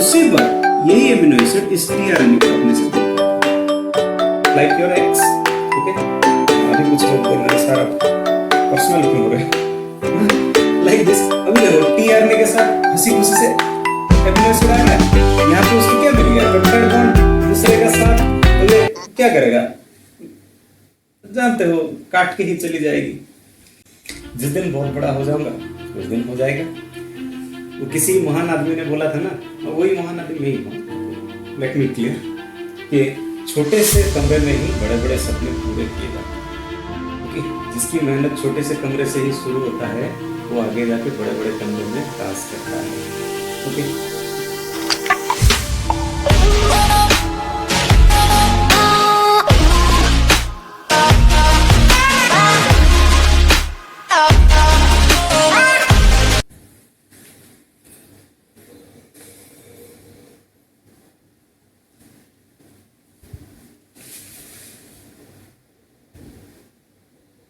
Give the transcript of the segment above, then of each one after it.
उसी वक्त यही एमिनो एसिड इस टीआरएनए को अपने से लाइक योर एक्स। ओके, अभी कुछ लोग बोल रहे हैं सर आप पर्सनल क्यों हो रहे हैं लाइक दिस। अभी देखो टीआरएनए के साथ हंसी खुशी से एमिनो एसिड आ रहा है, यहाँ पे उसको क्या मिल गया, पेप्टाइड बॉन्ड दूसरे का साथ, तो ये क्या करेगा जानते हो, काट के ही चली जाएगी। जिस दिन बहुत बड़ा हो जाऊंगा उस दिन हो जाएगा। वो किसी महान आदमी ने बोला था ना, वही महान आदमी मैं ही हूँ। लेट मी क्लियर कि छोटे से कमरे में ही बड़े बड़े सपने पूरे किए जाते हैं। ओके, जिसकी मेहनत छोटे से कमरे से ही शुरू होता है वो आगे जाके बड़े बड़े कमरे में काज करता है। Okay,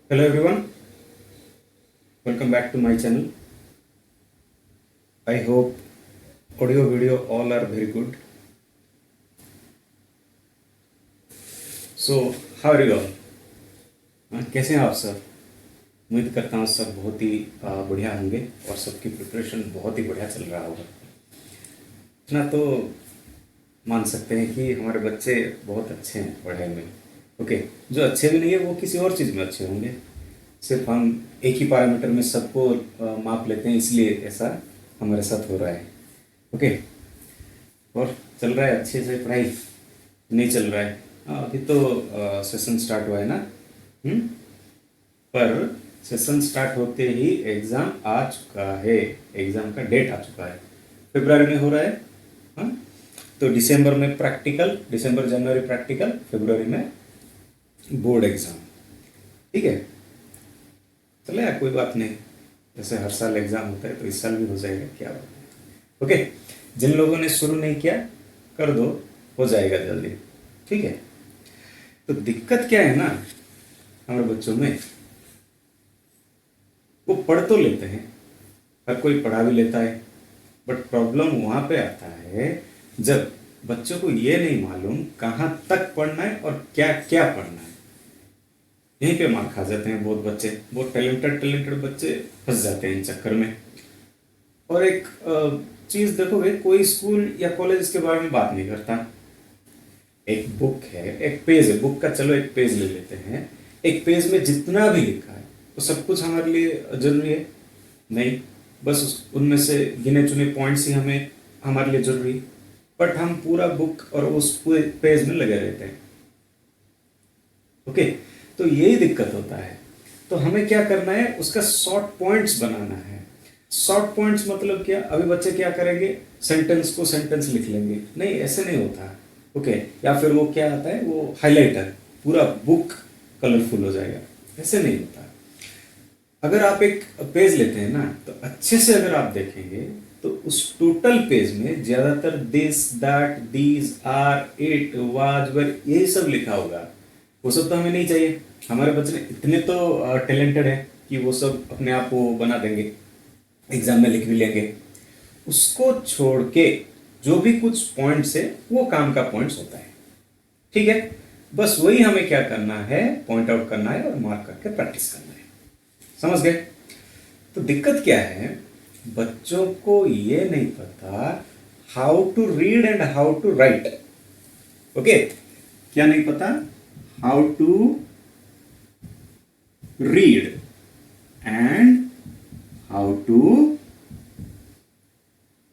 hello everyone, welcome back to my channel. I hope audio video all are very good. So how are you all? कैसे हैं आप सब? उम्मीद करता हूँ सब बहुत ही बढ़िया होंगे और सबकी प्रिपरेशन बहुत ही बढ़िया चल रहा होगा। इतना तो मान सकते हैं कि हमारे बच्चे बहुत अच्छे हैं पढ़ाई में। ओके, जो अच्छे भी नहीं है वो किसी और चीज़ में अच्छे होंगे। सिर्फ हम एक ही पैरामीटर में सबको माप लेते हैं, इसलिए ऐसा हमारे साथ हो रहा है। ओके, और चल रहा है अच्छे से पढ़ाई? नहीं चल रहा है? अभी तो सेशन स्टार्ट हुआ है ना। पर सेशन स्टार्ट होते ही एग्ज़ाम आ चुका है, एग्ज़ाम का डेट आ चुका है, फरवरी में हो रहा है। हाँ, तो दिसंबर में प्रैक्टिकल, दिसंबर जनवरी प्रैक्टिकल, फरवरी में बोर्ड एग्जाम। ठीक है, चले यार, कोई बात नहीं, जैसे हर साल एग्जाम होता है तो इस साल भी हो जाएगा, क्या बात है। ओके, जिन लोगों ने शुरू नहीं किया कर दो, हो जाएगा जल्दी। ठीक है, तो दिक्कत क्या है ना हमारे बच्चों में, वो पढ़ तो लेते हैं, हर कोई पढ़ा भी लेता है, बट प्रॉब्लम वहां पे आता है जब बच्चों को ये नहीं मालूम कहाँ तक पढ़ना है और क्या क्या पढ़ना है। यहीं पे मार खा जाते हैं बहुत बच्चे, बहुत टैलेंटेड बच्चे फंस जाते हैं इन चक्कर में। और एक चीज़ देखोगे, कोई स्कूल या कॉलेज इसके बारे में बात नहीं करता। एक बुक है, एक पेज है, बुक का चलो एक पेज ले लेते हैं, एक पेज में जितना भी लिखा है वो सब कुछ हमारे लिए जरूरी है? नहीं, बस उनमें से गिने चुने पॉइंट्स ही हमारे लिए जरूरी, बट हम पूरा बुक और उस पूरे पेज में लगे रहते हैं। ओके, तो यही दिक्कत होता है। तो हमें क्या करना है, उसका शॉर्ट पॉइंट्स बनाना है। शॉर्ट पॉइंट्स मतलब क्या? अभी बच्चे क्या करेंगे, सेंटेंस को सेंटेंस लिख लेंगे, नहीं ऐसे नहीं होता। ओके, या फिर वो क्या आता है, वो हाइलाइटर, पूरा बुक कलरफुल हो जाएगा, ऐसे नहीं होता। अगर आप एक पेज लेते हैं ना, तो अच्छे से अगर आप देखेंगे तो उस टोटल पेज में ज्यादातर this, that, these, are, it, was, were, ये सब लिखा होगा। वो सब तो हमें नहीं चाहिए। हमारे बच्चे इतने तो टैलेंटेड है कि वो सब अपने आप वो बना देंगे, एग्जाम में लिख भी लेंगे। उसको छोड़ के जो भी कुछ पॉइंट्स है वो काम का पॉइंट्स होता है। ठीक है, बस वही हमें क्या करना है, पॉइंट आउट करना है और मार्क करके प्रैक्टिस करना है। समझ गए? तो दिक्कत क्या है, बच्चों को ये नहीं पता how to read and how to write. Okay, क्या नहीं पता? How to read and how to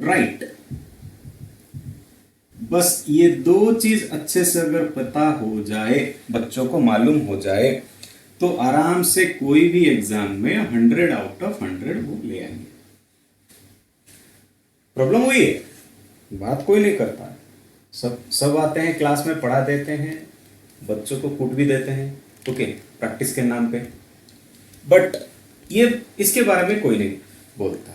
write. बस ये दो चीज अच्छे से अगर पता हो जाए, बच्चों को मालूम हो जाए, तो आराम से कोई भी एग्जाम में 100 आउट ऑफ 100 वो ले आएंगे। प्रॉब्लम वही है, बात कोई नहीं करता। सब आते हैं, क्लास में पढ़ा देते हैं, बच्चों को कूट भी देते हैं, ओके, प्रैक्टिस के नाम पे, बट ये इसके बारे में कोई नहीं बोलता।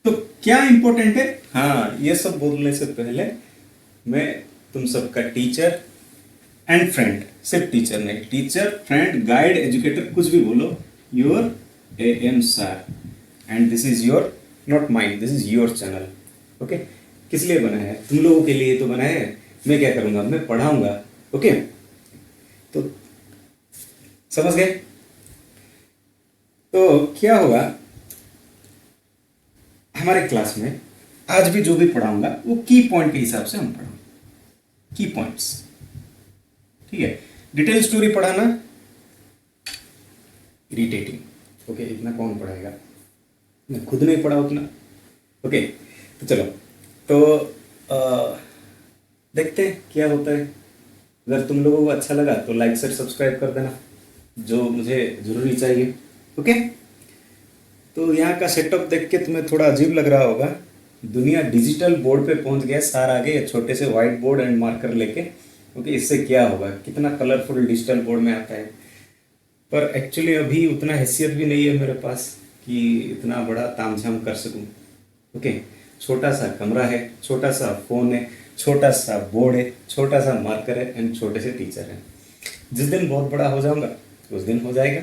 तो क्या इंपॉर्टेंट है? हाँ, ये सब बोलने से पहले मैं तुम सबका टीचर एंड फ्रेंड, सिर्फ टीचर नहीं, टीचर, फ्रेंड, गाइड, एजुकेटर, कुछ भी बोलो, your AM sir, and this is your, not mind, this is your channel. Okay, किस लिए बनाया है? तुम लोगों के लिए तो बनाया है। मैं क्या करूंगा, मैं पढ़ाऊंगा। ओके, तो समझ गए? तो क्या होगा, हमारे क्लास में आज भी जो भी पढ़ाऊंगा वो की पॉइंट के हिसाब से हम पढ़ाऊंगा, की पॉइंट्स। ठीक है, डिटेल स्टोरी पढ़ाना इरिटेटिंग। ओके, इतना कौन पढ़ाएगा, मैं खुद नहीं पढ़ा उतना। ओके, तो चलो, तो देखते हैं क्या होता है। अगर तुम लोगों को अच्छा लगा तो लाइक शेयर सब्सक्राइब कर देना, जो मुझे जरूरी चाहिए। ओके, तो यहाँ का सेटअप देख के तुम्हें थोड़ा अजीब लग रहा होगा। दुनिया डिजिटल बोर्ड पे पहुंच गया, सार आगे छोटे से व्हाइट बोर्ड एंड मार्कर लेके। ओके, इससे क्या होगा, कितना कलरफुल डिजिटल बोर्ड में आता है। पर एक्चुअली अभी उतना हैसियत भी नहीं है मेरे पास कि इतना बड़ा तामझाम कर सकूं। ओके, छोटा सा कमरा है, छोटा सा फोन है, छोटा सा बोर्ड है, छोटा सा मार्कर है एंड छोटे से टीचर है। जिस दिन बहुत बड़ा हो जाऊंगा उस दिन हो जाएगा।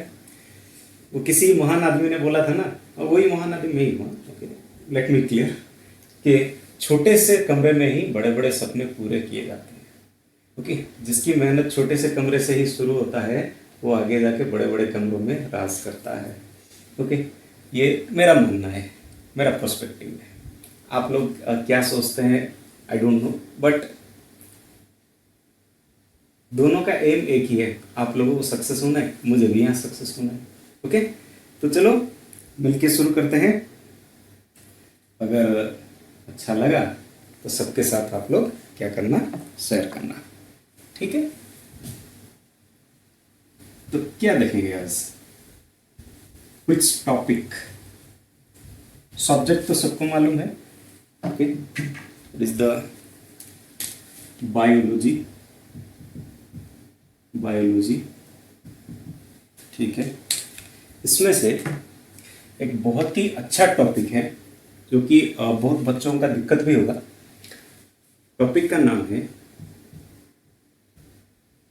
वो किसी महान आदमी ने बोला था ना, और वही महान आदमी मैं ही हूँ। ओके, लेट मी क्लियर कि छोटे से कमरे में ही बड़े बड़े सपने पूरे किए जाते हैं। ओके, जिसकी मेहनत छोटे से कमरे से ही शुरू होता है वो आगे जाके बड़े बड़े कमरों में राज करता है। ओके, ये मेरा मानना है, मेरा पर्सपेक्टिव है। आप लोग क्या सोचते हैं आई डोंट नो, बट दोनों का एम एक ही है, आप लोगों को सक्सेस होना है, मुझे भी यहाँ सक्सेस होना है। ओके, तो चलो मिलके शुरू करते हैं। अगर अच्छा लगा तो सबके साथ आप लोग क्या करना, शेयर करना। ठीक है, तो क्या देखेंगे आज, विच टॉपिक। सब्जेक्ट तो सबको मालूम है। Okay, it is the biology. Biology, ठीक है। इसमें से एक बहुत ही अच्छा टॉपिक है जो कि बहुत बच्चों का दिक्कत भी होगा। टॉपिक का नाम है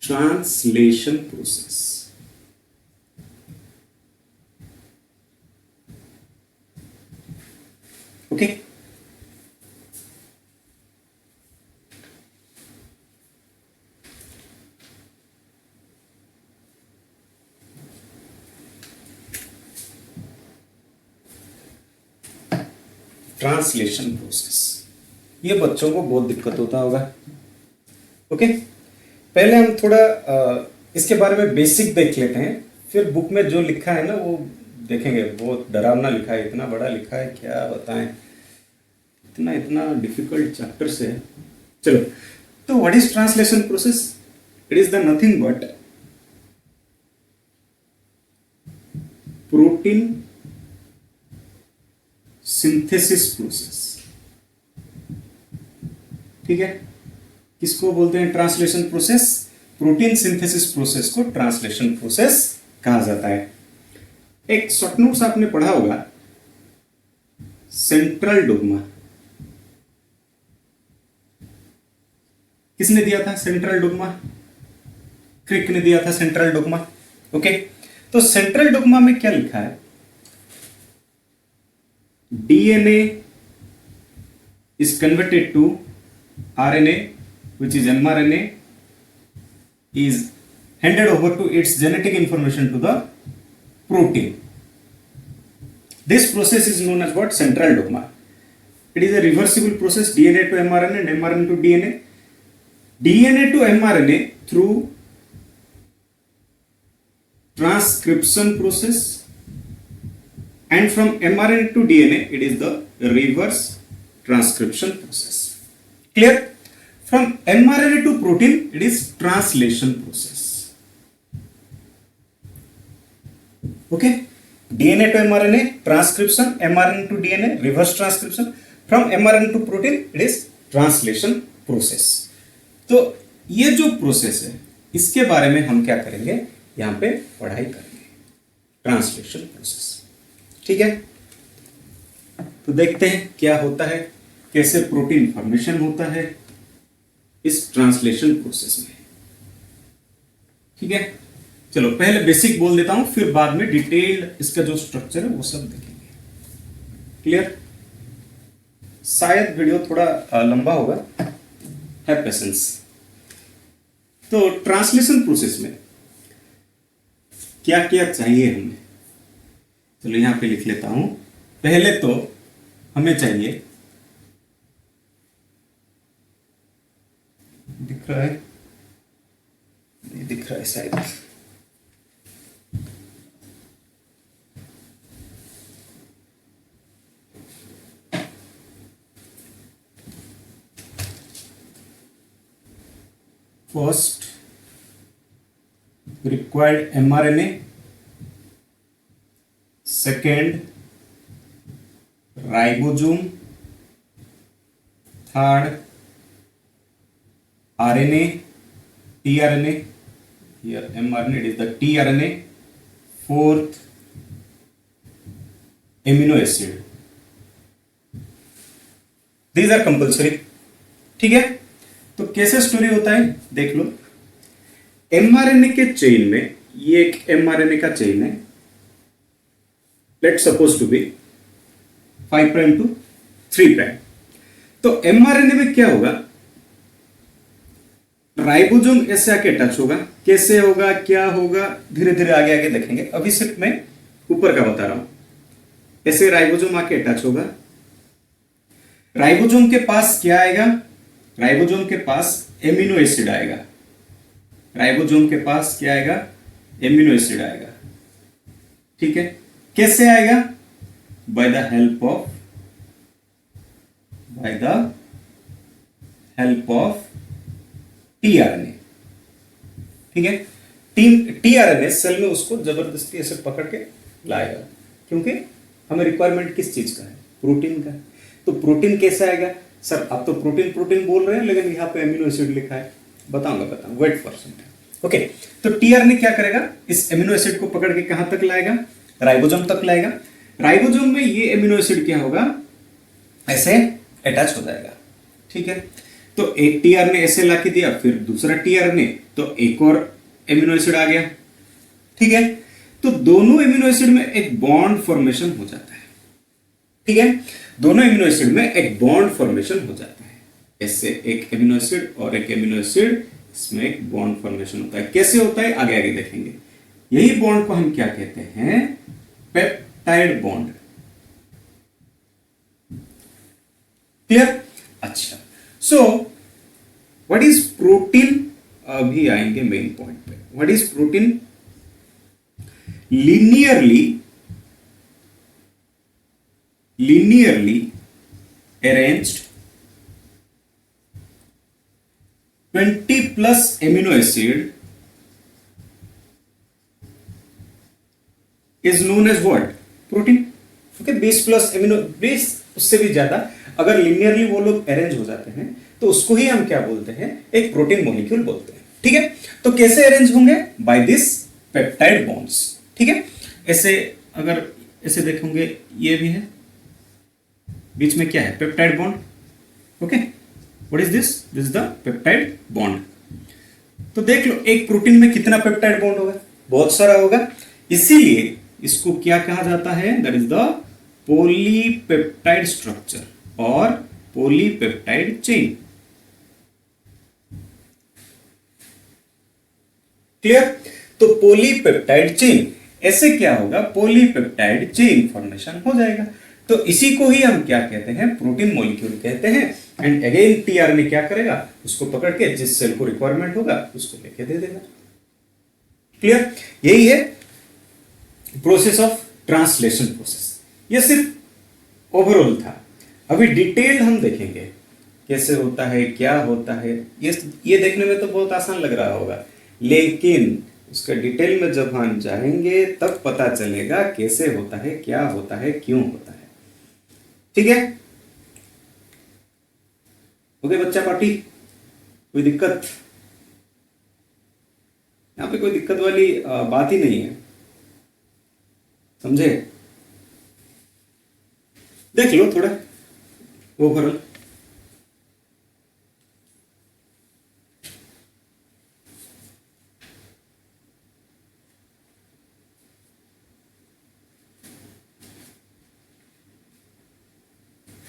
translation process. Okay, translation process, ये बच्चों को बहुत दिक्कत होता होगा। ओके, पहले हम थोड़ा इसके बारे में बेसिक देख लेते हैं, फिर बुक में जो लिखा है ना वो देखेंगे। बहुत डरावना लिखा है, इतना बड़ा लिखा है, क्या बताएं, इतना इतना डिफिकल्ट चैप्टर से। चलो, तो what is translation process? It is the nothing but protein synthesis process. ठीक है, किसको बोलते हैं translation process? Protein synthesis process को ट्रांसलेशन प्रोसेस कहा जाता है। एक शॉर्ट नोट्स आपने पढ़ा होगा, सेंट्रल डोग्मा। किसने दिया था सेंट्रल डोग्मा? क्रिक ने दिया था सेंट्रल डोग्मा। ओके, तो सेंट्रल डोग्मा में क्या लिखा है? DNA is converted to RNA, which is mRNA, is handed over to its genetic information to the protein. This process is known as what? Central dogma. It is a reversible process, DNA to mRNA and mRNA to DNA. DNA to mRNA through transcription process, and from mRNA to DNA it is the reverse transcription process. Clear? From mRNA to protein it is translation process. Okay, DNA to mRNA transcription, mRNA to DNA reverse transcription, from mRNA to protein it is translation process. तो ये जो process है इसके बारे में हम क्या करेंगे, यहाँ पे पढ़ाई करेंगे, ट्रांसलेशन प्रोसेस। ठीक है, तो देखते हैं क्या होता है, कैसे प्रोटीन फॉर्मेशन होता है इस ट्रांसलेशन प्रोसेस में। ठीक है, चलो पहले बेसिक बोल देता हूं, फिर बाद में डिटेल्ड इसका जो स्ट्रक्चर है वो सब देखेंगे। क्लियर? शायद वीडियो थोड़ा लंबा होगा, है पेशेंस। तो ट्रांसलेशन प्रोसेस में क्या क्या चाहिए हमें, चलो यहां पे लिख लेता हूं। पहले तो हमें चाहिए, दिख रहा है, नहीं दिख रहा है शायद, first required mRNA, second ribosome, third RNA, tRNA, here mRNA, it is the tRNA, fourth amino acid, these are compulsory। ठीक है, तो कैसे स्टोरी होता है देख लो। एमआरएनए के चेन में, ये एक एमआरएनए का चेन है, let suppose to be 5 prime to 3 prime. तो एमआरएनए में क्या होगा, राइबोसोम ऐसे आके टच होगा, कैसे होगा क्या होगा धीरे धीरे आगे आगे देखेंगे, अभी सिर्फ मैं ऊपर का बता रहा हूं। ऐसे राइबोसोम आके टच होगा, राइबोसोम के पास क्या आएगा, राइबोसोम के पास एमिनो एसिड आएगा, राइबोसोम के पास क्या आएगा, एमिनो एसिड आएगा। ठीक है, कैसे आएगा, bye the help of tRNA. ठीक है, टीआरएनए सेल में उसको जबरदस्ती ऐसे पकड़ के लाएगा, क्योंकि हमें रिक्वायरमेंट किस चीज का है, प्रोटीन का। तो प्रोटीन कैसे आएगा, सर आप तो प्रोटीन प्रोटीन बोल रहे हैं लेकिन यहाँ पे एमिनो एसिड लिखा है, बताऊंगा wait for some time. Okay, तो टीआरएनए क्या करेगा, इस एमिनो एसिड को पकड़ के कहां तक लाएगा, राइबोसोम तक लाएगा। राइबोसोम में ये एमिनो एसिड क्या होगा, ऐसे अटैच हो जाएगा। ठीक है, तो एक टीआरएनए ऐसे ला के दिया, फिर दूसरा टीआरएनए, तो एक और एमिनो एसिड आ गया। ठीक है, तो दोनों एमिनो एसिड में एक बॉन्ड फॉर्मेशन हो जाता है। ठीक है, दोनों एमिनो एसिड में एक बॉन्ड फॉर्मेशन हो जाता है, ऐसे एक एमिनो एसिड और एक एमिनो एसिड, इसमें एक बॉन्ड फॉर्मेशन होता है। कैसे होता है आगे आगे देखेंगे। यही बॉन्ड को हम क्या कहते हैं, पेप्टाइड बॉन्ड। क्लियर, अच्छा। सो व्हाट इज प्रोटीन, अभी आएंगे मेन पॉइंट पे। What is protein, linearly arranged 20 plus amino acid is known as what, protein. Okay, 20 plus amino, 20 उससे भी ज्यादा अगर लिनियरली वो लोग अरेंज हो जाते हैं तो उसको ही हम क्या बोलते हैं, एक प्रोटीन मॉलिक्यूल बोलते हैं। ठीक है, तो कैसे अरेंज होंगे, बाय दिस पेप्टाइड बॉन्ड्स। ठीक है, ऐसे अगर ऐसे देखोगे, ये भी है, बीच में क्या है, peptide bond. Okay, what is this, this is the peptide bond. तो देख लो एक प्रोटीन में कितना पेप्टाइड बॉन्ड होगा, बहुत सारा होगा, इसीलिए इसको क्या कहा जाता है, that is the polypeptide structure और पॉलीपेप्टाइड चेन। क्लियर, तो पॉलीपेप्टाइड चेन, ऐसे क्या होगा, पॉलीपेप्टाइड चेन फॉर्मेशन हो जाएगा। तो इसी को ही हम क्या कहते हैं, प्रोटीन मॉलिक्यूल कहते हैं। एंड अगेन टीआरएनए क्या करेगा, उसको पकड़ के जिस सेल को रिक्वायरमेंट होगा उसको लेके दे देगा। क्लियर, यही है प्रोसेस ऑफ ट्रांसलेशन प्रोसेस। ये सिर्फ ओवरऑल था, अभी डिटेल हम देखेंगे कैसे होता है, क्या होता है। ये देखने में तो बहुत आसान लग रहा होगा, लेकिन उसका डिटेल में जब हम जाएंगे तब पता चलेगा कैसे होता है, क्या होता है, क्यों होता है। ठीक है, ओके बच्चा पार्टी, कोई दिक्कत, यहां पे कोई दिक्कत वाली बात ही नहीं है, समझे। देख लो थोड़ा ओवरऑल।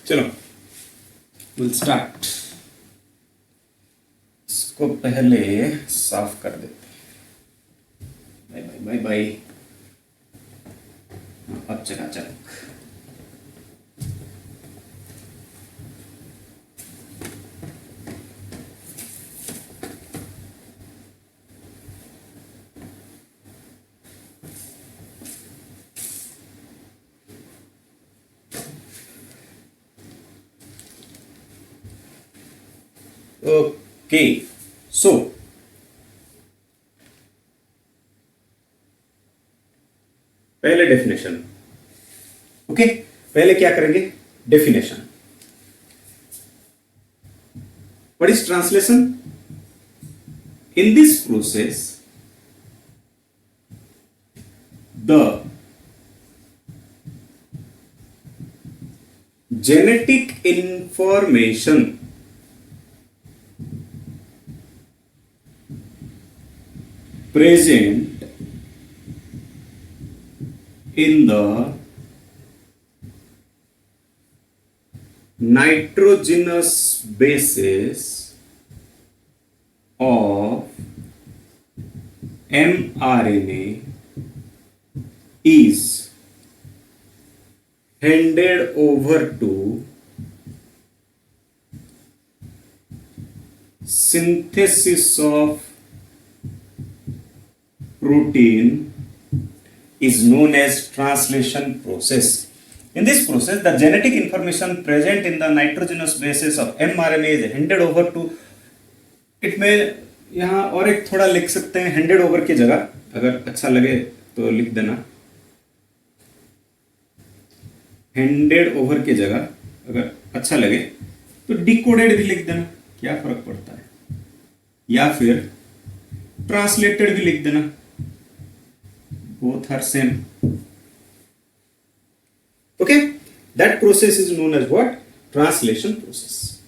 चलो विल स्टार्ट। इसको पहले साफ कर देते हैं। Bye bye bye bye. अब चकाचक। ओके, सो पहले डेफिनेशन। ओके, पहले क्या करेंगे? Definition. What is translation? In this process the genetic information present in the nitrogenous bases of mRNA is handed over to synthesis of protein is known as translation process. In this process, the genetic information present in the nitrogenous bases of mRNA is handed over to, it में यहाँ और एक थोड़ा लिख सकते हैं handed over की जगह, अगर अच्छा लगे तो लिख देना हैंडेड ओवर की जगह, अगर अच्छा लगे तो डिकोडेड भी लिख देना, क्या फर्क पड़ता है, या फिर ट्रांसलेटेड भी लिख देना, both are same. Okay, that process is known as what? Translation process.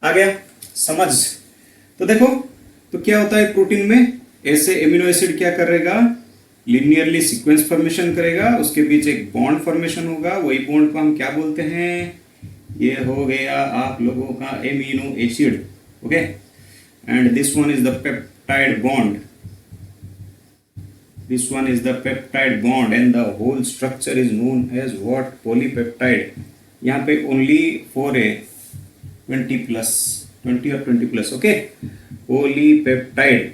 आ गया समझ? तो देखो, तो क्या होता है प्रोटीन में? ऐसे एमिनो एसिड क्या करेगा? लिनियरली सीक्वेंस फॉर्मेशन करेगा, उसके बीच एक बॉन्ड फॉर्मेशन होगा, वही बॉन्ड को हम क्या बोलते हैं? ये हो गया आप लोगों का amino acid. Okay, and this one is the peptide bond, this one is the peptide bond and the whole structure is known as what? Polypeptide. यहाँ पे ओनली 4 है, 20 प्लस, 20 और 20 plus. Okay, polypeptide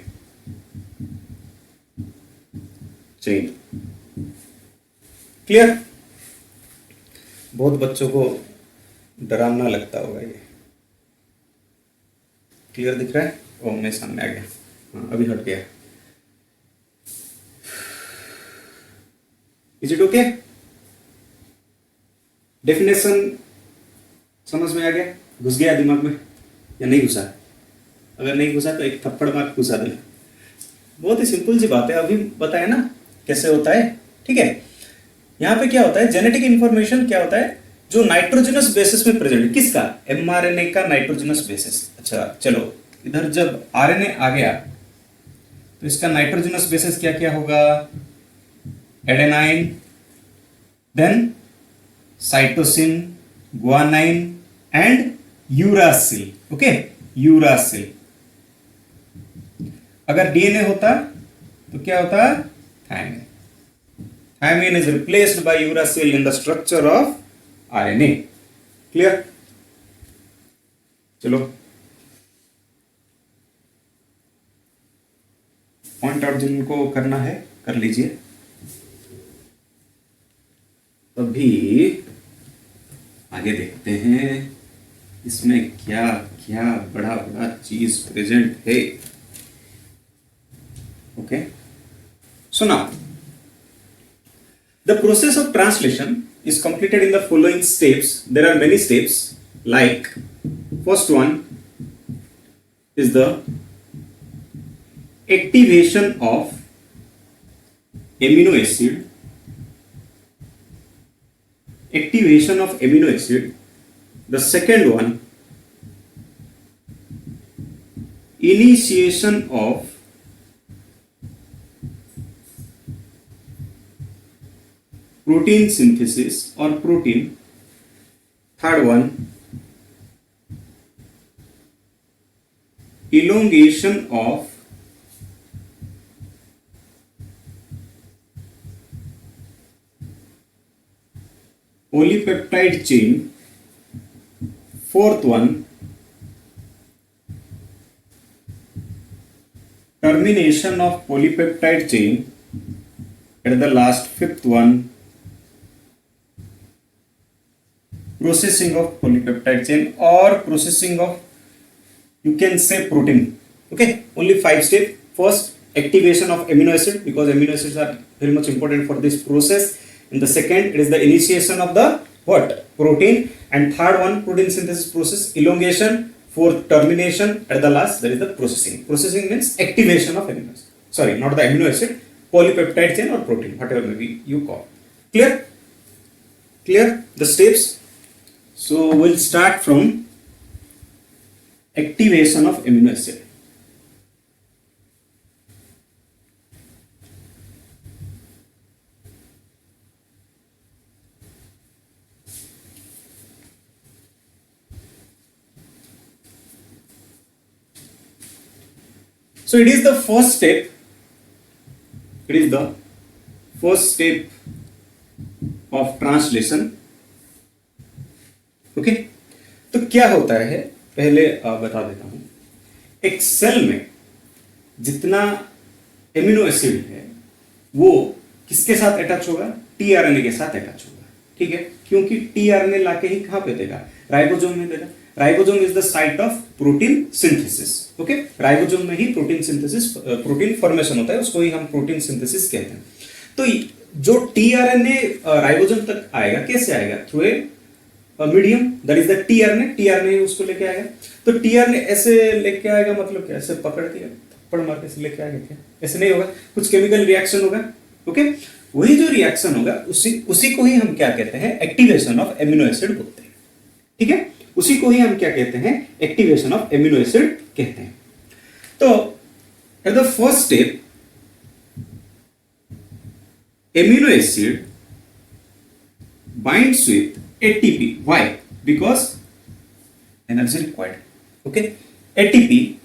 chain. Clear? बहुत बच्चों को डरावना लगता होगा ये। क्लियर दिख रहा है? ओ, मैं सामने आ गया। हाँ, अभी हट गया। Is it okay? डेफिनेशन समझ में आ गया? घुस गया दिमाग में या नहीं घुसा? अगर नहीं घुसा तो एक थप्पड़ मार घुसा देना। बहुत ही सिंपल सी बात है, अभी बताया ना कैसे होता है। ठीक है, यहां पे क्या होता है? जेनेटिक इंफॉर्मेशन क्या होता है? जो नाइट्रोजनस बेसिस में प्रेजेंट, किसका? एमआरएनए का नाइट्रोजनस बेसिस। अच्छा चलो, इधर जब आरएनए आ गया तो इसका नाइट्रोजनस बेसिस क्या क्या होगा? Adenine, then cytosine, guanine and uracil. Okay, uracil. अगर डीएनए होता तो क्या होता? Thymine. Thymine is replaced by uracil in the structure of RNA. Clear? चलो, पॉइंट आउट जिनको करना है कर लीजिए। अभी आगे देखते हैं इसमें क्या क्या बड़ा बड़ा चीज प्रेजेंट है। ओके, सुना। The process of translation is completed in the following steps. There are many steps, like first one is the activation of amino acid. Activation of amino acid. The second one, initiation of protein synthesis or protein. Third one, elongation of polypeptide chain. Fourth one, termination of polypeptide chain at the last. Fifth one, processing of polypeptide chain or processing of, you can say, protein. Okay, only 5 steps. First, activation of amino acid, because amino acids are very much important for this process. In the second, it is the initiation of the what? Protein. And third one, protein synthesis process, elongation. Fourth, termination. At the last, that is the processing. Processing means activation of amino acid. Sorry, not the amino acid, polypeptide chain or protein, whatever maybe you call. Clear? Clear the steps? So we'll start from activation of amino acid. So it is the first step. It is the first step of translation. Okay, तो क्या होता है पहले बता देता हूं. एक cell में जितना एमिनो एसिड है वो किसके साथ अटैच होगा? टीआरएनए के साथ अटैच होगा. ठीक है, क्योंकि टीआरएनए लाके ही कहां पे देगा? राइबोसोम में देगा. Ribosome is the site of protein synthesis. Okay, ribosome में ही प्रोटीन सिंथेसिस, प्रोटीन फॉर्मेशन होता है, उसको ही हम प्रोटीन सिंथेसिस कहते हैं. तो जो टीआरएनए राइबोसोम तक आएगा, कैसे आएगा? Through a medium, that is the tRNA. TRNA उसको लेके आएगा. तो टीआरएनए ऐसे लेके आएगा, मतलब क्या? ऐसे पकड़ के थप्पड़ मार के लेके आएगा क्या? ऐसे नहीं होगा, कुछ केमिकल रिएक्शन होगा. ओके, वही जो रिएक्शन होगा उसी को ही हम क्या कहते हैं? एक्टिवेशन ऑफ एमिनो एसिड बोलते हैं. ठीक है, उसी को ही हम क्या कहते हैं? एक्टिवेशन ऑफ एमिनो एसिड कहते हैं. तो at the first step, amino acid binds with ATP. Why? Because energy required. Okay, ATP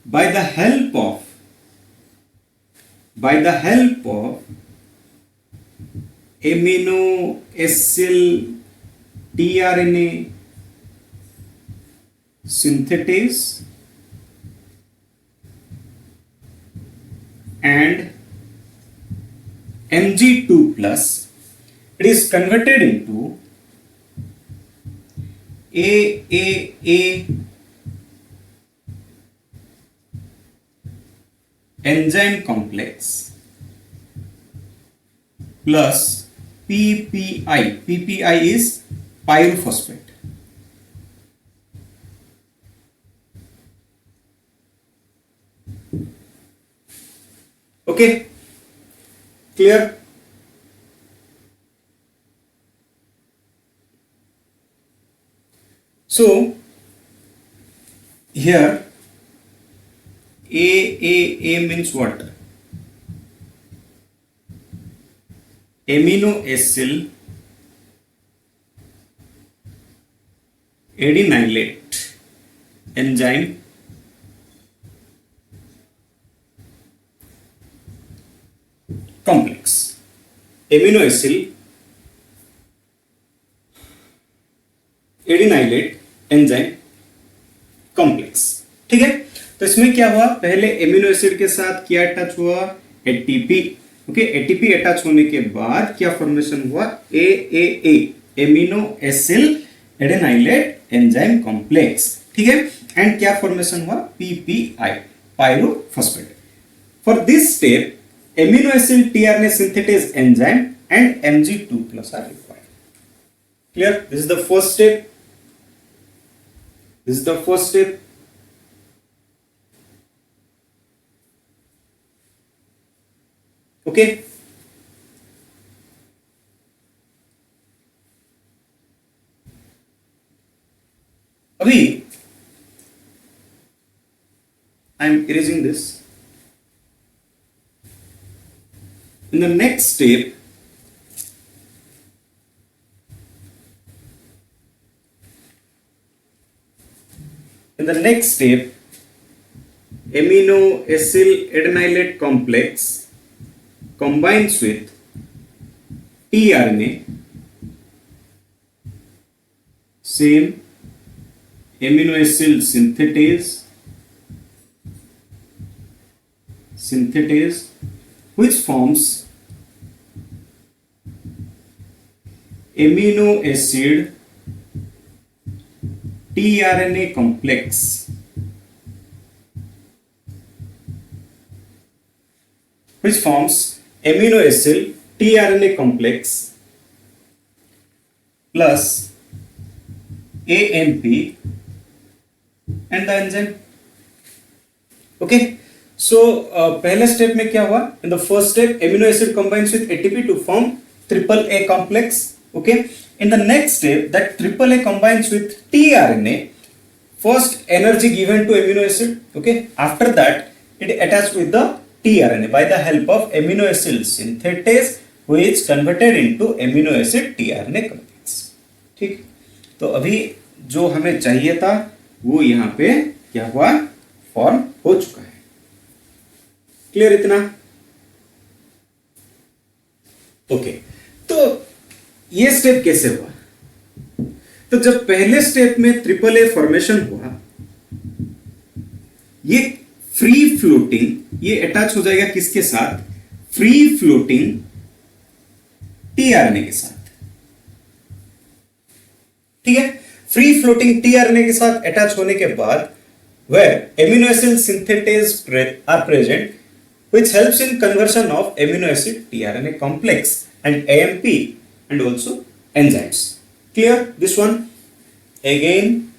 by the help of amino acid tRNA synthetase and Mg2 plus, it is converted into AAA enzyme complex plus PPI. PPI is pyrophosphate. Okay, clear? So here AAA means what? Amino acyl adenylate enzyme complex. Amino acyl adenylate enzyme complex. ठीक है, तो इसमें क्या हुआ? पहले amino acid के साथ क्या अटैच हुआ? एटीपी. ओके, एटीपी अटैच होने के बाद क्या फॉर्मेशन हुआ? एएए, एमिनो एसिल एडेनाइलेट एंजाइम कॉम्प्लेक्स. ठीक है, एंड क्या फॉर्मेशन हुआ? PPI, pyrophosphate. For this step amino acyl tRNA synthetase enzyme and Mg2 plus are required. Clear? This is the first step. This is the first step. Okay. अभी I am erasing this. In the next step, amino acyl adenylate complex combines with tRNA, same amino acyl synthetase which forms amino acid tRNA complex which forms amino acyl tRNA complex plus AMP and the enzyme. Okay, so पहले step में क्या हुआ? In the first step, amino acid combines with ATP to form triple A complex. Okay, in the next step, that triple A combines with tRNA. First, energy given to amino acid. Okay, after that, it attached with the tRNA by the help of amino acyl synthetase, which converted into amino acid tRNA complex. ठीक, तो अभी जो हमें चाहिए था वो यहाँ पे क्या हुआ? फॉर्म हो चुका है. क्लियर इतना? ओके, तो ये स्टेप कैसे हुआ? तो जब पहले स्टेप में ट्रिपल ए फॉर्मेशन हुआ, ये फ्री फ्लोटिंग, ये अटैच हो जाएगा किसके साथ? फ्री फ्लोटिंग टीआरएनए के साथ. ठीक है, फ्री फ्लोटिंग टीआरएनए के साथ अटैच होने के बाद where amino acid synthetase are present which helps in conversion of amino acid tRNA complex and AMP and also enzymes. Clear this one? Again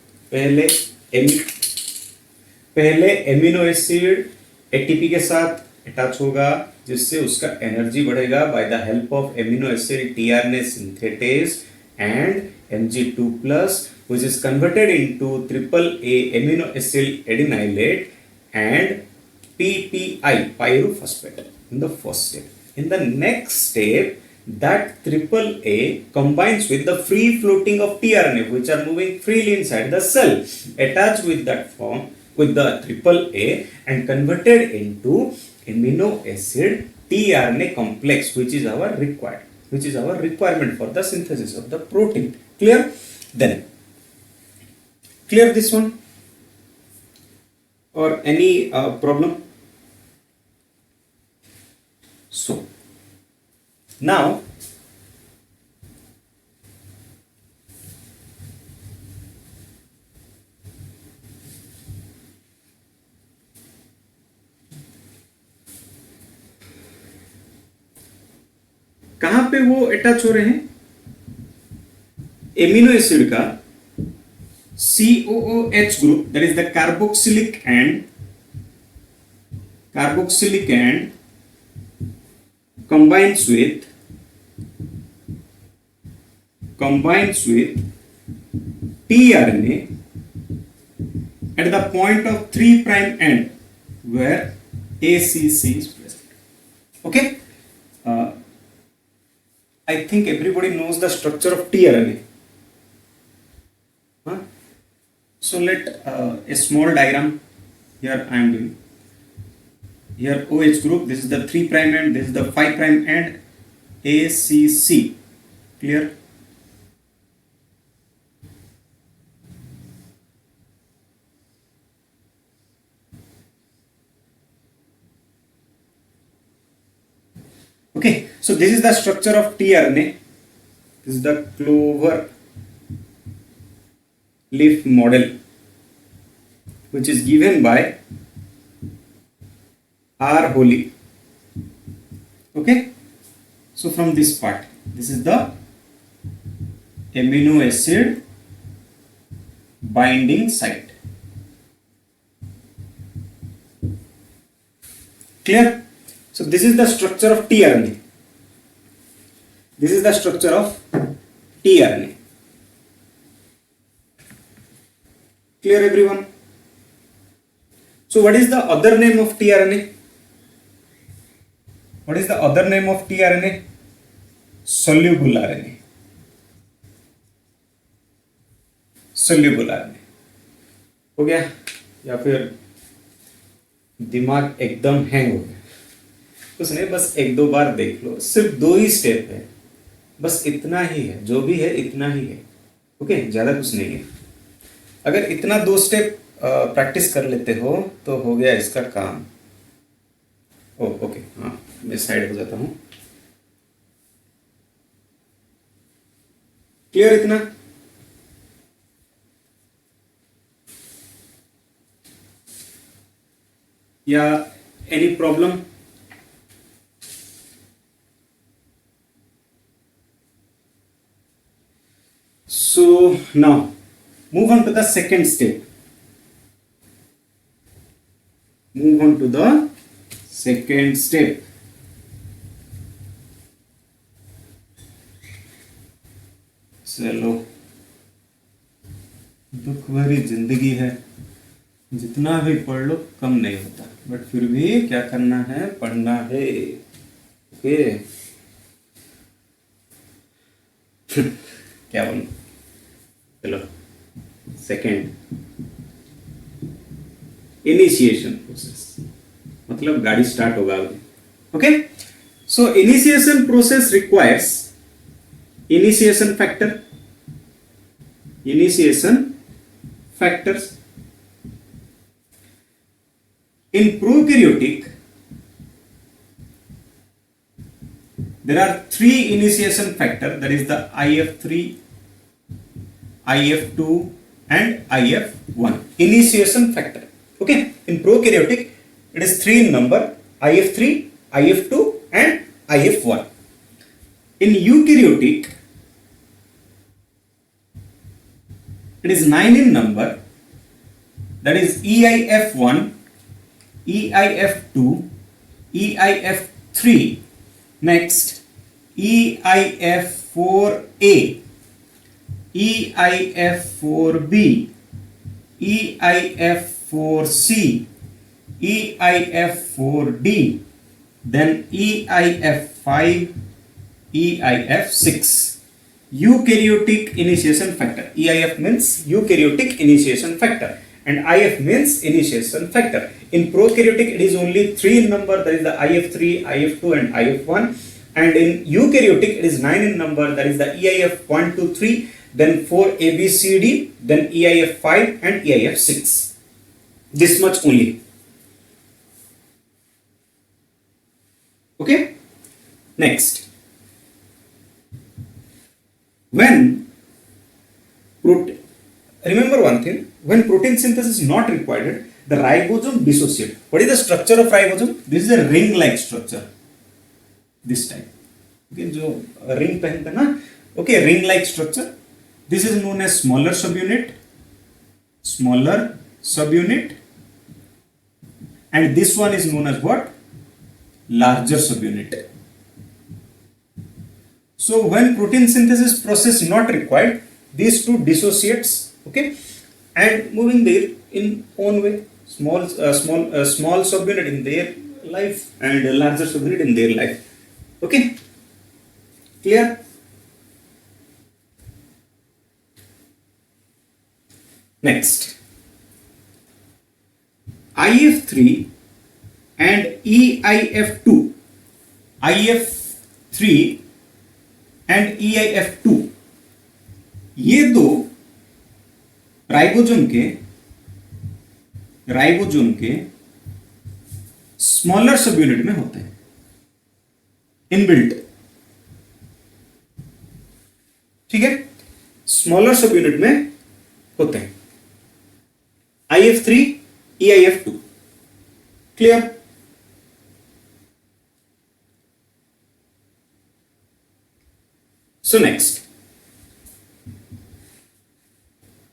पहले एमिनो एसिड एटीपी के साथ attach होगा जिससे उसका एनर्जी बढ़ेगा bye the help of amino acid tRNA synthetase and Mg2+ which is converted into triple A amino acyl adenylate and PPI pyrophosphate in the first step. In the next step, that triple A combines with the free floating of tRNA which are moving freely inside the cell, attached with that form with the triple A and converted into amino acid tRNA complex which is our requirement for the synthesis of the protein. Clear? Then clear this one or any problem? So now कहां पे वो attach हो रहे हैं? Amino acid का COOH group, that is the carboxylic and combines with tRNA at the point of 3' end where ACC is present. Okay, I think everybody knows the structure of tRNA. So let a small diagram here I am doing. Here OH group, this is the 3' end, this is the 5' end, ACC. Clear? Okay, so this is the structure of tRNA. This is the clover leaf model which is given by R. Holy. Okay, so from this part, this is the amino acid binding site. Clear? So this is the structure of tRNA. This is the structure of tRNA. Clear everyone? So what is the other name of tRNA? What is the other name of tRNA? Soluble RNA. Soluble RNA. हो गया? या फिर दिमाग एकदम hang हो गया, कुछ नहीं, बस एक दो बार देख लो, सिर्फ दो ही स्टेप है, बस इतना ही है, जो भी है इतना ही है। ओके, ज्यादा कुछ नहीं है। अगर इतना दो स्टेप प्रैक्टिस कर लेते हो तो हो गया इसका काम। ओ ओके, हाँ, मैं साइड हो जाता हूँ। क्लियर इतना? या any problem? So now move on to the second step. Move on to the second step. चलो, दुख भरी जिंदगी है, जितना भी पढ़ लो कम नहीं होता, बट फिर भी क्या करना है, पढ़ना है। ओके क्या बोलूं, चलो सेकेंड, इनिशिएशन प्रोसेस, मतलब गाड़ी स्टार्ट होगा अभी। Okay, so initiation process requires initiation factors. In prokaryotic there are three initiation factor, that is the IF3, IF2 and IF1 initiation factor. Okay, in prokaryotic it is three in number: IF3, IF2 and IF1. In eukaryotic it is 9 in number, that is EIF1, EIF2, EIF3, next EIF4A, EIF4B, EIF4C, EIF4D, then EIF5, EIF6. Eukaryotic initiation factor. EIF means eukaryotic initiation factor and IF means initiation factor. In prokaryotic it is only 3 in number, that is the IF3, IF2 and IF1, and in eukaryotic it is 9 in number, that is the EIF1 to 3, then 4 ABCD, then EIF5 and EIF6. This much only. Okay, next, when remember one thing, when protein synthesis is not required, the ribosome dissociate. What is the structure of ribosome? This is a ring like structure, this type. Okay, जो ring पहनते हैं ना, okay, ring like structure. This is known as smaller subunit, and this one is known as what? Larger subunit. So when protein synthesis process not required, these two dissociates, okay, and moving their in own way, small subunit in their life and a larger subunit in their life. Okay, clear? Next, IF3 and EIF2, IF3 and EIF2, ये दो ribosome के smaller सब unit में होते हैं, inbuilt. ठीक है, smaller सब यूनिट में होते हैं IF3, EIF2। Clear? So next,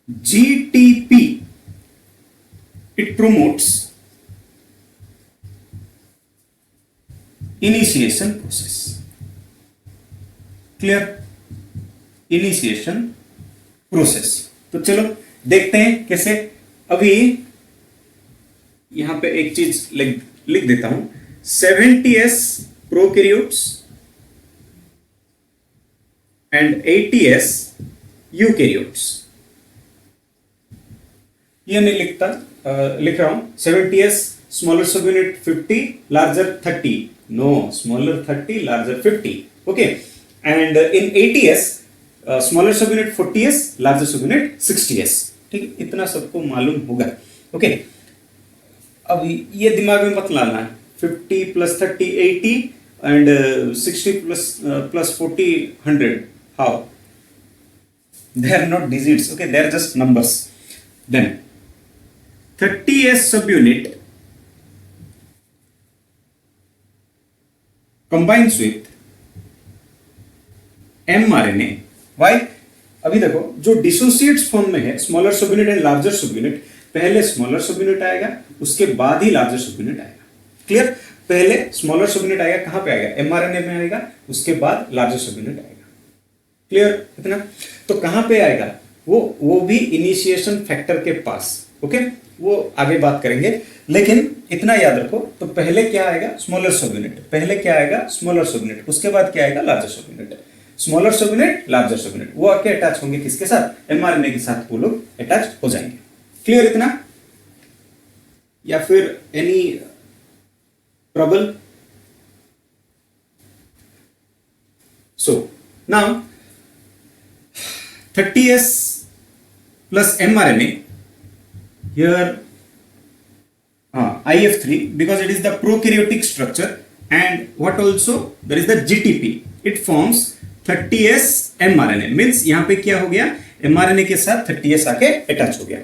GTP, it promotes initiation process. Clear? Initiation process. तो चलो देखते हैं कैसे। अभी यहां पे एक चीज लिख देता हूं, 70s prokaryotes and 80s eukaryotes. ये नहीं लिख रहा हूं, 70s smaller subunit 50, larger 30. No, smaller 30, larger 50. Okay, and in ATS, smaller subunit 40s, larger subunit 60s. ठीक है, इतना सबको मालूम होगा. ओके, अब ये दिमाग में मत लाना. 50 plus 30 80 and 60 plus 40 100. How? They are not digits. Okay, they are just numbers. Then 30s subunit combines with mRNA. Why? अभी देखो, जो डिसोसिएट्स फॉर्म में है, smaller subunit and larger subunit, पहले स्मॉलर सबयूनिट आएगा, उसके बाद ही लार्जर सबयूनिट आएगा. क्लियर? पहले स्मॉलर सबयूनिट आएगा, कहां पे आएगा? एमआरएनए में आएगा, उसके बाद लार्जर सबयूनिट आएगा. क्लियर इतना? तो कहां पे आएगा वो भी इनिशिएशन फैक्टर के पास. ओके, वो आगे बात करेंगे, लेकिन इतना याद रखो. तो पहले क्या आएगा? Smaller subunit. पहले क्या आएगा? Smaller subunit. उसके बाद क्या आएगा? Larger subunit. Smaller subunit, larger subunit, वो आके अटैच होंगे किसके साथ? एमआरएनए के साथ वो लोग अटैच हो जाएंगे. क्लियर इतना? या फिर any trouble? So now 30s plus mRNA here, IF3, because it is the prokaryotic structure, and what also there is the GTP, it forms 30s mRNA. means यहाँ पे क्या हो गया? mRNA के साथ 30s आके अटैच हो गया.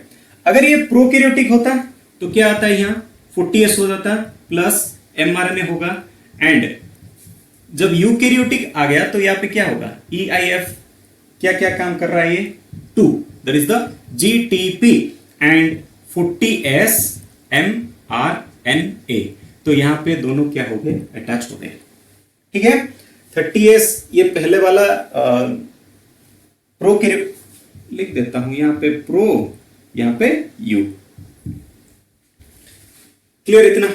अगर ये प्रोकैरियोटिक होता तो क्या आता है? यहाँ 40s हो जाता प्लस mRNA होगा, एंड जब यूकैरियोटिक आ गया तो यहाँ पे क्या होगा? EIF क्या क्या काम कर रहा है? ये 2, that is the GTP and 40s mRNA. तो यहां पे दोनों क्या हो गए? अटैच हो गए. ठीक है, 30s ये पहले वाला प्रो लिख देता हूं, यहां पे प्रो, यहां पे यू. क्लियर इतना?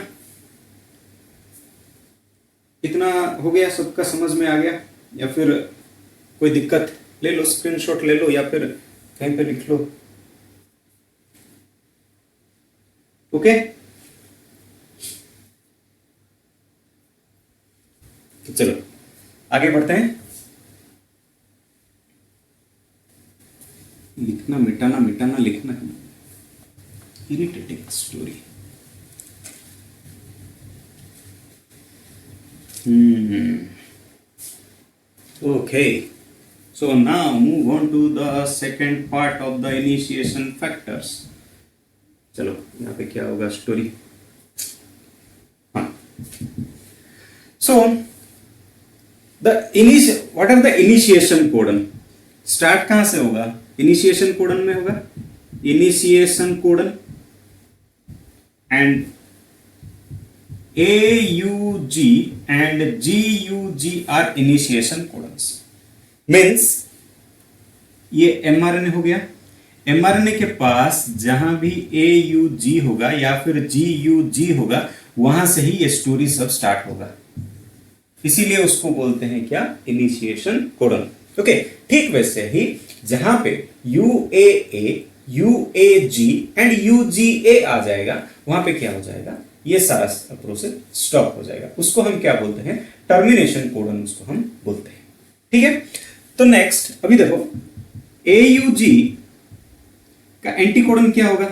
इतना हो गया? सबका समझ में आ गया? या फिर कोई दिक्कत? ले लो, स्क्रीनशॉट ले लो, या फिर कहीं पे लिख लो. ओके, तो चलो आगे बढ़ते हैं. लिखना मिटाना, मिटाना लिखना, irritating story. Okay, so now move on to the second part of the initiation factors. चलो यहाँ पे क्या होगा स्टोरी? हाँ, so what are the initiation codon? Start कहां से होगा? इनिशिएशन कोडन में होगा. Initiation codon and AUG and GUG are initiation codons. Means ये mRNA हो गया. mRNA के पास जहां भी AUG होगा या फिर GUG होगा, वहां से ही ये स्टोरी सब स्टार्ट होगा. इसीलिए उसको बोलते हैं क्या? Initiation codon. ओके, ठीक वैसे ही जहां पे UAA, UAG एंड UGA आ जाएगा, वहां पे क्या हो जाएगा? ये सारा प्रोसेस स्टॉप हो जाएगा. उसको हम क्या बोलते हैं? टर्मिनेशन कोडन उसको हम बोलते हैं. ठीक है, तो नेक्स्ट अभी देखो, AUG का एंटीकोडन क्या होगा?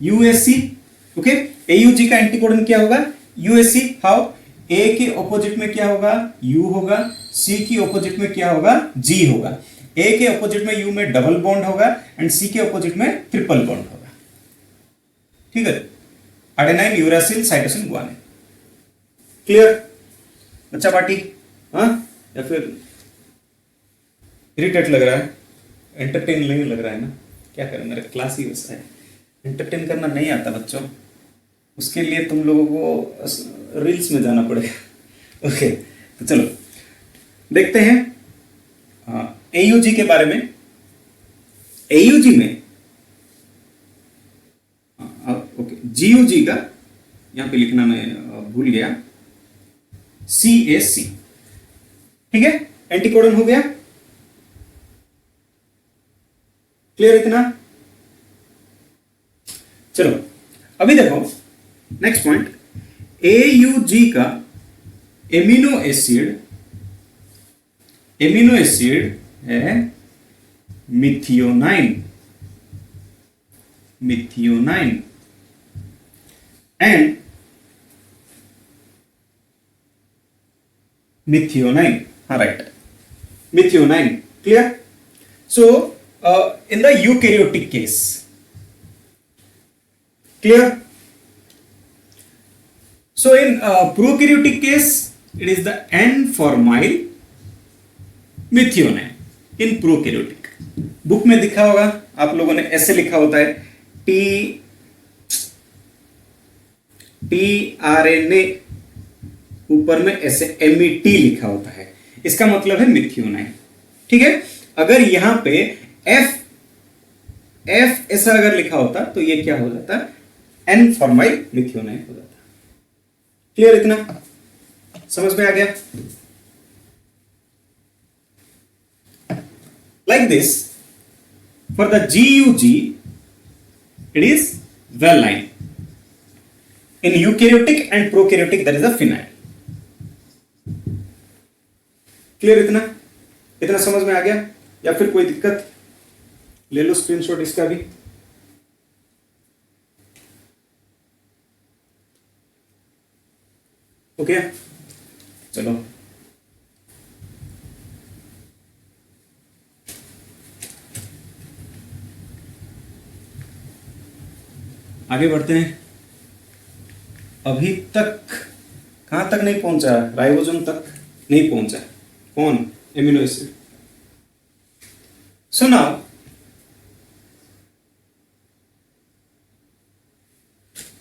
UAC. ओके, AUG का एंटीकोडन क्या होगा? UAC. हाउ? A के ऑपोजिट में क्या होगा? U होगा. C की ऑपोजिट में क्या होगा? G होगा. A के ऑपोजिट में U में डबल बॉन्ड होगा एंड C के ऑपोजिट में ट्रिपल बॉन्ड होगा. ठीक है, adenine, uracil, cytosine, guanine. Clear? अच्छा पार्टी? हाँ, या फिर इरिटेट लग रहा है? एंटरटेन नहीं लग रहा है ना? क्या करें, मेरा क्लास ही वैसा है. एंटरटेन करना नहीं आता बच्चों, उसके लिए तुम लोगों को रील्स में जाना पड़ेगा. ओके, तो चलो देखते हैं AUG के बारे में. AUG में ओके, GUG का यहां पे लिखना मैं भूल गया, CAC. ठीक है, एंटीकोडन हो गया. क्लियर इतना? अभी देखो नेक्स्ट पॉइंट, AUG का एमिनो एसिड है मिथियोनाइन एंड मिथियोनाइन, हाँ right, methionine, clear. So in the eukaryotic case, clear. So in prokaryotic case it is the N-formyl methionine in prokaryotic. Book में दिखा होगा आप लोगों ने, ऐसे लिखा होता है tRNA, ऊपर में ऐसे MET लिखा होता है, इसका मतलब है मिथियोनाइन. ठीक है, अगर यहां पे F ऐसा अगर लिखा होता तो ये क्या हो जाता, N-फॉर्माइल मिथियोनाइन हो जाता. क्लियर, इतना समझ में आ गया? Like this, for the GUG, it is valine. In eukaryotic and prokaryotic, there is a phenyl. Clear, इतना समझ में आ गया? या फिर कोई दिक्कत? ले लो स्क्रीनशॉट इसका भी. ओके, चलो आगे बढ़ते हैं. अभी तक कहां तक नहीं पहुंचा? राइबोसोम तक नहीं पहुंचा. कौन? Amino acid. सो नाउ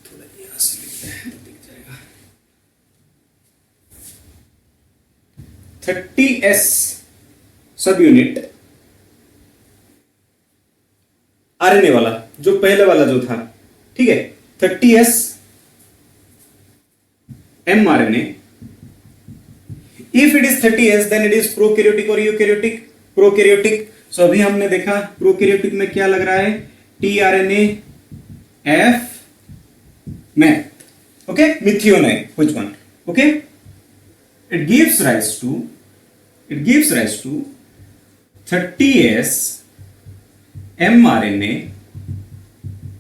थोड़ा यहां से लिखते हैं, दिख जाएगा. 30S सब यूनिट आरएनए वाला, जो पहले वाला जो था, ठीक है, 30S mRNA. If it is 30S, then it is prokaryotic or eukaryotic? Prokaryotic. So अभी हमने देखा प्रोकैरियोटिक में क्या लग रहा है, tRNA F meth, okay, methionine, which one? Okay, it gives rise to 30S mRNA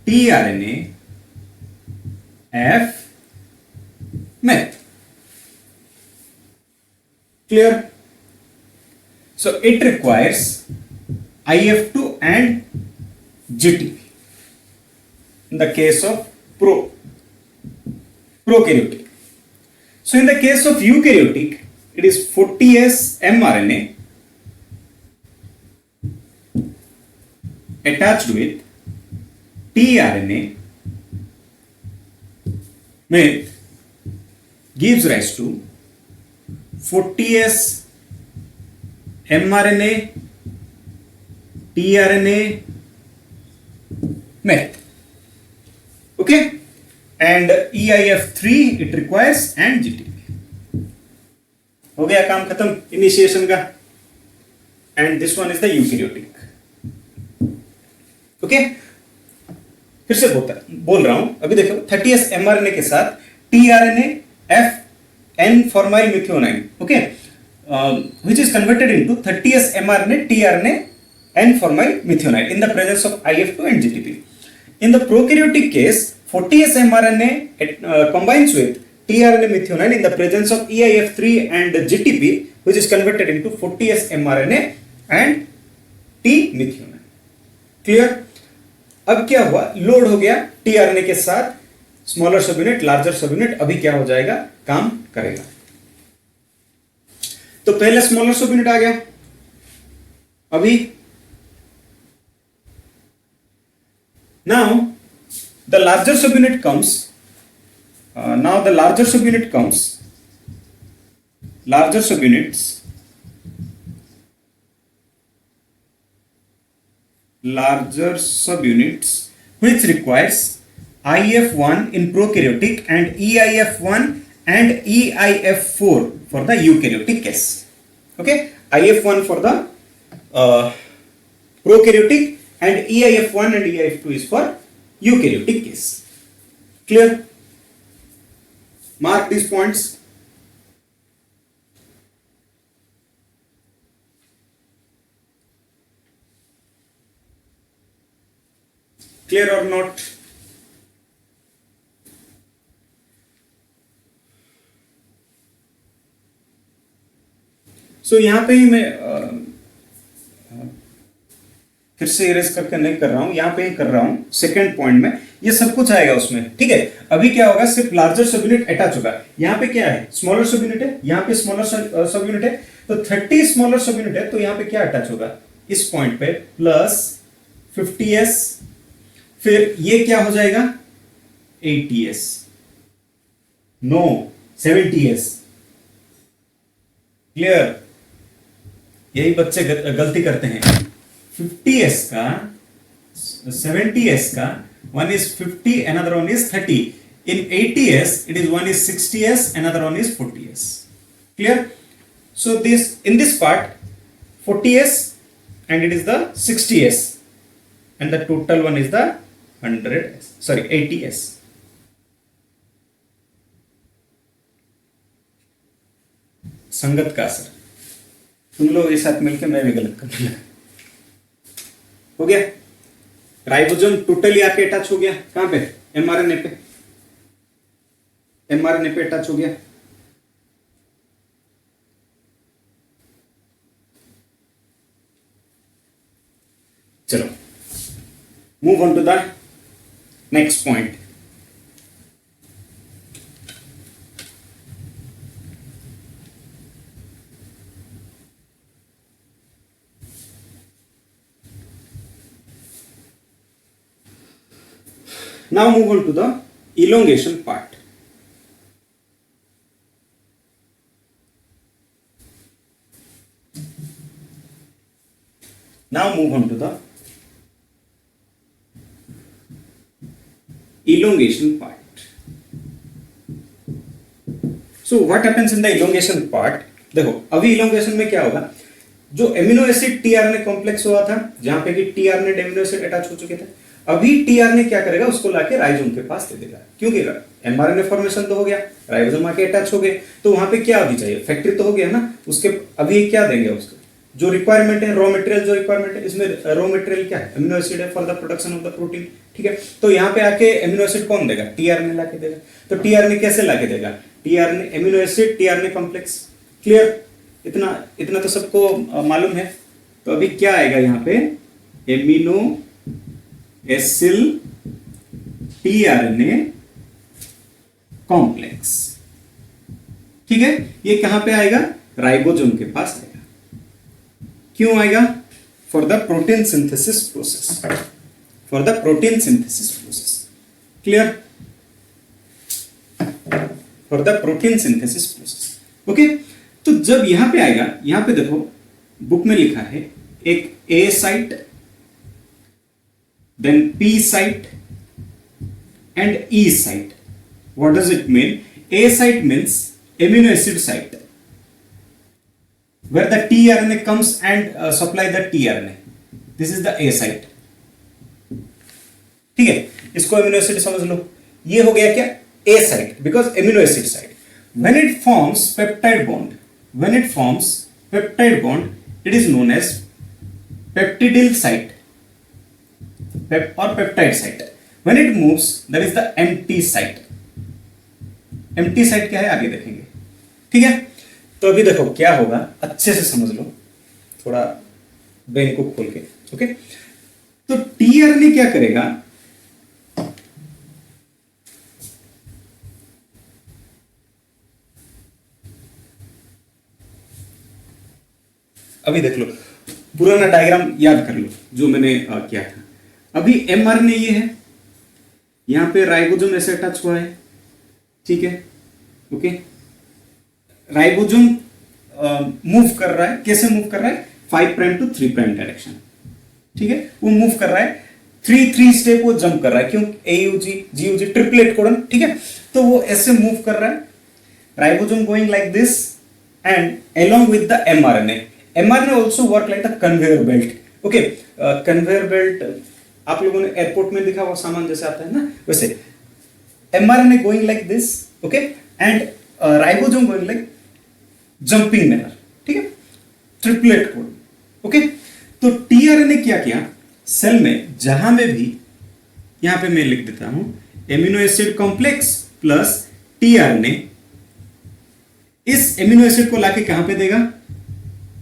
tRNA F meth. Clear? So it requires IF2 and GTP in the case of prokaryotic. So in the case of eukaryotic, it is 40S mRNA attached with tRNA meth gives rise to 40S mRNA tRNA meth. Okay, and EIF3 it requires and GTP. हो गया काम खत्म initiation का. And this one is the eukaryotic. Okay, फिर से बोल रहा हूं. अभी देखो 30S mRNA के साथ tRNA F N-फॉर्माइल मिथियोनाइन, ओके, which is converted into 30S mRNA tRNA N-formyl methionine in the presence of IF2 and GTP. In the prokaryotic case, 40S mRNA combines with tRNA methionine in the presence of EIF3 and GTP, which is converted into 40S mRNA and T methionine. Clear? अब क्या हुआ, load हो गया tRNA के साथ smaller सब unit, larger सब unit. अभी क्या हो जाएगा, काम करेगा. तो पहले स्मॉलर सब यूनिट आ गया. अभी now the larger subunit comes. Now the larger subunit comes. Larger subunits which requires IF1 in prokaryotic and EIF1 and EIF4 for the eukaryotic case. Okay, IF1 for the prokaryotic and EIF1 and EIF2 is for eukaryotic case. Clear? Mark these points. Clear or not? So यहां पे ही मैं फिर से erase करके नहीं कर रहा हूं, यहां पे ही कर रहा हूं सेकंड पॉइंट में। ये सब कुछ आएगा उसमें, ठीक है। अभी क्या होगा, सिर्फ लार्जर सब यूनिट अटैच होगा। यहां पे क्या है, स्मॉलर सब यूनिट है, यहां पे स्मॉलर सब यूनिट है, तो 30 स्मॉलर सब यूनिट है, तो यहां पे क्या अटैच होगा इस पॉइंट पे, प्लस 50s, फिर ये क्या हो जाएगा 80s, नो 70s। क्लियर? यही बच्चे गलती करते हैं। 50s का 70s का, one is 50, another one is 30. In 80s, it is one is 60s, another one is 40s. Clear? So this, in this part, 40s and it is the 60s, and the total one is the 100s. Sorry, 80s. संगत का असर, तुम लोग एक साथ मिलकर मैं भी गलत करने लगा। हो गया? राइबोसोम टोटली आके अटैच हो गया कहां पे, एमआरएनए पे, एमआरएनए पे अटैच हो गया। चलो move on to the next point. Now move on to the elongation part. Now move on to the elongation part. So what happens in the elongation part? देखो अभी elongation में क्या होगा, जो एमिनो एसिड टीआरएनए कॉम्प्लेक्स हुआ था, जहां पे कि टीआरएनए एमिनो एसिड अटैच हो चुके थे, अभी टीआरएनए क्या करेगा, उसको लाके राइबोसोम के पास दे देगा। क्योंकि एमआरएनए फॉर्मेशन तो हो गया, राइबोसोम आके अटैच हो गए, तो वहां पे क्या अभी चाहिए, फैक्ट्री तो हो गया ना, उसके अभी क्या देंगे, उसको जो रिक्वायरमेंट है, रॉ मटेरियल जो रिक्वायरमेंट है, इसमें रॉ मटेरियल क्या है, एमिनो एसिड है for the production of the protein, ठीक है। तो यहाँ पे आके एमिनो एसिड कौन देगा, टीआरएनए लाके देगा। तो टीआरएनए कैसे लाके देगा, tRNA amino acid tRNA complex. Clear? इतना इतना तो सबको मालूम है। तो अभी क्या आएगा यहाँ पे, एमिनो एसिल टीआरएनए कॉम्प्लेक्स, ठीक है। ये कहां पे आएगा, राइबोसोम के पास आएगा। क्यों आएगा, for the protein synthesis process, for the protein synthesis process. Clear? For the protein synthesis process. Okay, तो जब यहां पे आएगा, यहां पे देखो बुक में लिखा है एक ए site, then P site and E site. What does it mean? A site means amino acid site, where the tRNA comes and supply the tRNA. This is the A site. ठीक है, इसको amino acid समझ लो। ये हो गया क्या, A site, because amino acid site. When it forms peptide bond, when it forms peptide bond, it is known as peptidyl site or peptide site. When it moves, that is the empty site. empty site क्या है आगे देखेंगे, ठीक है। तो अभी देखो क्या होगा, अच्छे से समझ लो, थोड़ा ब्रेन को खोल के। ओके, तो टीआरएनए क्या करेगा, अभी देख लो, पुराना डायग्राम याद कर लो जो मैंने किया था। अभी एमआरएनए ये है, यहां पे राइबोसोम ऐसे अटैच हुआ है, ठीक है। ओके, राइबोसोम मूव कर रहा है, कैसे मूव कर रहा है, 5 प्राइम टू 3 प्राइम डायरेक्शन, ठीक है। वो मूव कर रहा है, 3 स्टेप वो जंप कर रहा है, क्यों, एयूजी जीयूजी ट्रिपलेट कोडन, ठीक है। तो वो ऐसे मूव कर रहा है, ribosome going like this and along with the mRNA. MRNA also work like the conveyor belt. Okay, conveyor belt आप लोगों ने एयरपोर्ट में देखा, वो सामान जैसे आता है ना, वैसे mRNA going like this, okay, and ribosome going like jumping manner, ठीक है, ट्रिपलेट कोड, ओके। तो टीआरएनए क्या किया, सेल में जहां में भी, यहां पे मैं लिख देता हूं amino acid complex plus tRNA, इस एमिनो एसिड को लाके कहां पे देगा,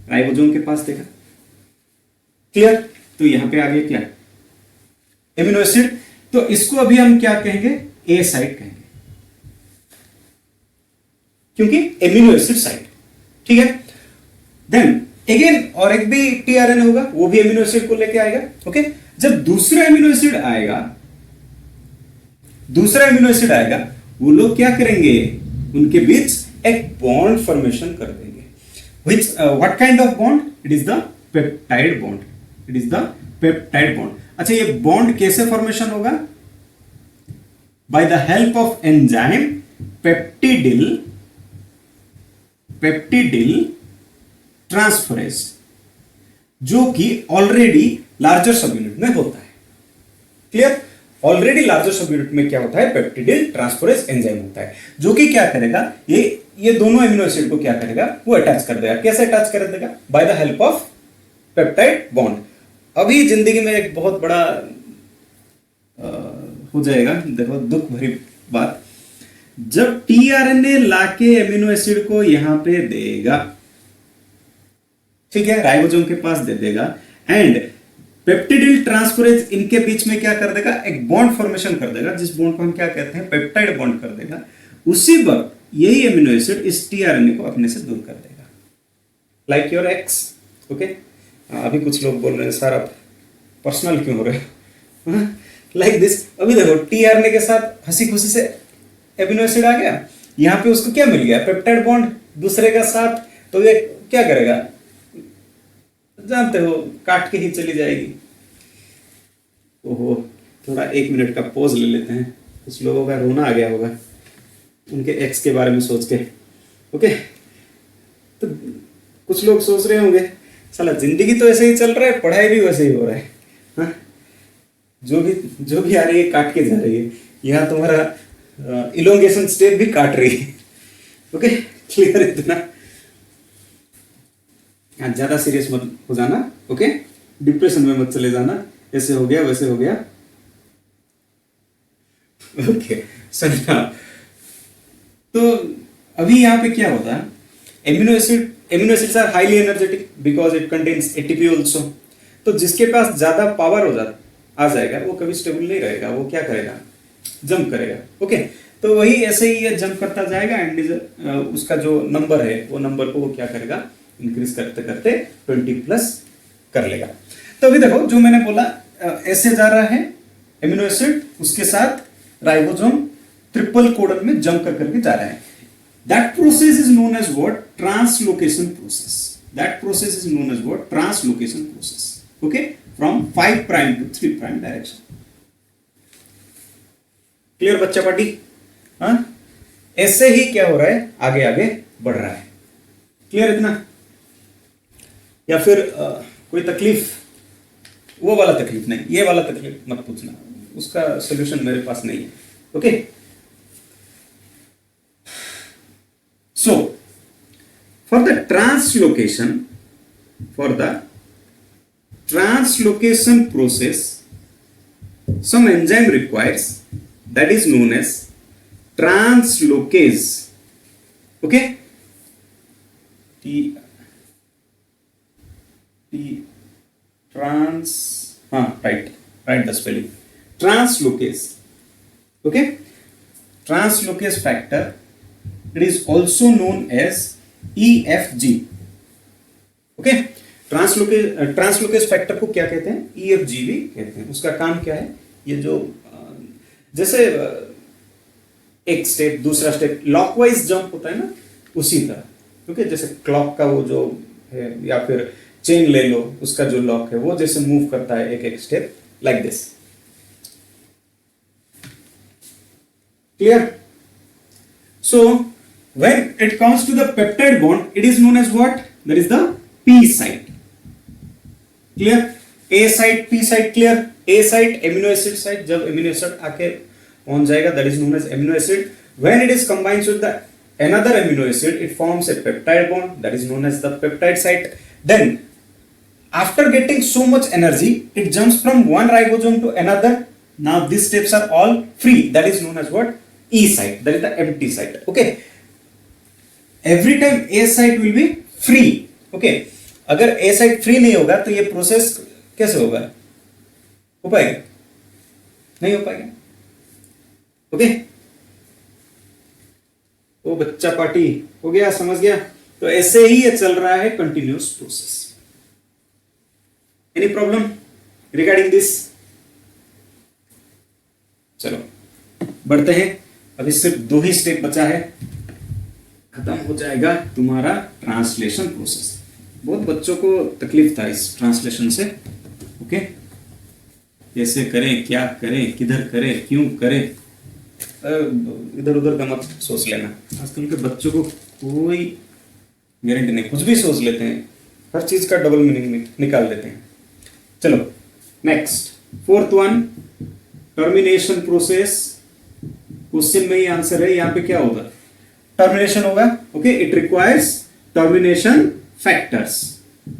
राइबोसोम के पास देगा, क्लियर। तो यहां पे आ गया क्या, एमिनो एसिड। तो इसको अभी हम क्या कहेंगे, ए साइट कहेंगे, क्योंकि एमिनो एसिड साइट, ठीक है। देन अगेन और एक भी टीआरएनए होगा, वो भी एमिनो एसिड को लेके आएगा, ओके। जब दूसरा एमिनो एसिड आएगा, वो लोग क्या करेंगे, उनके बीच एक बॉन्ड फॉर्मेशन कर देंगे, which what kind of bond, it is the peptide bond, it is the peptide bond. अच्छा, ये बॉन्ड कैसे फॉर्मेशन होगा, by the help of enzyme peptidyl transferase, जो कि ऑलरेडी लार्जर सब यूनिट में होता है, clear. Already larger subunit में क्या होता है, पेप्टिडिल ट्रांसफरेज एंजाइम होता है, जो कि क्या करेगा, ये दोनों एमिनो एसिड को क्या करेगा, वो अटैच कर देगा। कैसे अटैच कर देगा, bye the help of peptide bond. अभी जिंदगी में एक बहुत बड़ा हो जाएगा, देखो दुख भरी बात, जब टीआरएनए लाके एमिनो एसिड को यहां पे देगा, ठीक है, राइबोसोम के पास दे देगा, एंड पेप्टिडिल ट्रांसफरेज इनके बीच में क्या कर देगा, एक बॉन्ड फॉर्मेशन कर देगा, जिस बॉन्ड को हम क्या कहते हैं, पेप्टाइड बॉन्ड कर देगा। उसी वक्त यही एमिनो एसिड इस टीआरएनए को अपने से दूर कर देगा, लाइक योर एक्स, ओके। अभी कुछ लोग बोल रहे हैं सर आप पर्सनल क्यों हो रहे हो, लाइक दिस। अभी देखो टीआरएनए के साथ हंसी खुशी से एमिनो एसिड आ गया, यहां पे उसको क्या मिल गया, पेप्टाइड बॉन्ड दूसरे का साथ, तो ये क्या करेगा, जानते हो, काट के ही चली जाएगी। ओहो, थोड़ा 1 मिनट का पॉज ले लेते हैं, कुछ लोगों का रोना आ गया होगा उनके एक्स के बारे में सोच के, ओके। तो कुछ लोग सोच रहे होंगे साला जिंदगी तो ऐसे ही चल रहा है, पढ़ाई भी वैसे ही हो रहा है, हाँ? जो भी आ रही है काट के जा रही है, यहाँ तुम्हारा इलोंगेशन स्टेप भी काट रही है, ओके, क्लियर है इतना। ज्यादा सीरियस मत हो जाना, ओके, डिप्रेशन में मत चले जाना, ऐसे हो गया वैसे हो गया, ओके। समझा। तो अभी यहाँ पे क्या होता है, amino acids are highly energetic because it contains ATP also. तो जिसके पास ज्यादा पावर आ जाएगा वो कभी स्टेबल नहीं रहेगा, वो क्या करेगा, जंप करेगा, ओके। तो वही ऐसे ही ये जंप करता जाएगा, एंड उसका जो नंबर है वो नंबर को वो क्या करेगा, इंक्रीज करते करते 20+ कर लेगा। तो अभी देखो जो मैंने बोला, ऐसे जा रहा है एमिनो एसिड, उसके साथ राइबोसोम ट्रिपल कोडन में जंप करके जा रहा है। That process is known as what, translocation process. That process is known as what, translocation process, okay, from 5 prime to 3 prime direction. Clear बच्चा पार्टी, हाँ? ऐसे ही क्या हो रहा है, आगे आगे बढ़ रहा है, क्लियर इतना। या फिर कोई तकलीफ, वो वाला तकलीफ नहीं, ये वाला तकलीफ मत पूछना, उसका सॉल्यूशन मेरे पास नहीं है, okay. So for the translocation process some enzyme requires, that is known as translocase, okay, write the spelling, translocase, okay, translocase factor, it is also known as EFG, okay। Translocase factor को क्या कहते हैं, EFG भी कहते हैं। उसका काम क्या है, ये जो जैसे एक स्टेप दूसरा स्टेप लॉकवाइज जंप होता है ना, उसी तरह, ओके। जैसे क्लॉक का वो जो है, या फिर चेन ले लो, उसका जो लॉक है वो जैसे मूव करता है एक एक step, like this, clear. So when it comes to the peptide bond, it is known as what, that is the P site, clear. A site, P site, clear. A site amino acid site, जब amino acid आके पहुंच जाएगा, that is known as amino acid. When it is combined with the another amino acid, it forms a peptide bond, that is known as the peptide site. Then after getting so much energy, it jumps from one ribosome to another. Now these steps are all free, that is known as what? E site, that is the empty site. Okay, every time A site will be free. Okay, अगर A site free नहीं होगा तो ये process कैसे होगा? हो पाएगा? नहीं हो पाएगा. ओके, वो बच्चा पार्टी हो गया, समझ गया. तो ऐसे ही ये चल रहा है continuous process. Any problem regarding this? चलो बढ़ते हैं. अभी सिर्फ 2 ही स्टेप बचा है, खत्म हो जाएगा तुम्हारा ट्रांसलेशन प्रोसेस. बहुत बच्चों को तकलीफ था इस ट्रांसलेशन से. ओके, कैसे करें, क्या करें, किधर करें, क्यों करें, इधर उधर का मत सोच लेना. आजकल के बच्चों को कोई गारंटी नहीं, कुछ भी सोच लेते हैं, हर चीज का डबल मीनिंग निकाल देते हैं. चलो next, 4th one, termination process. Question में ही आंसर है. यहाँ पे क्या होगा? टर्मिनेशन होगा. Okay, it requires termination factors.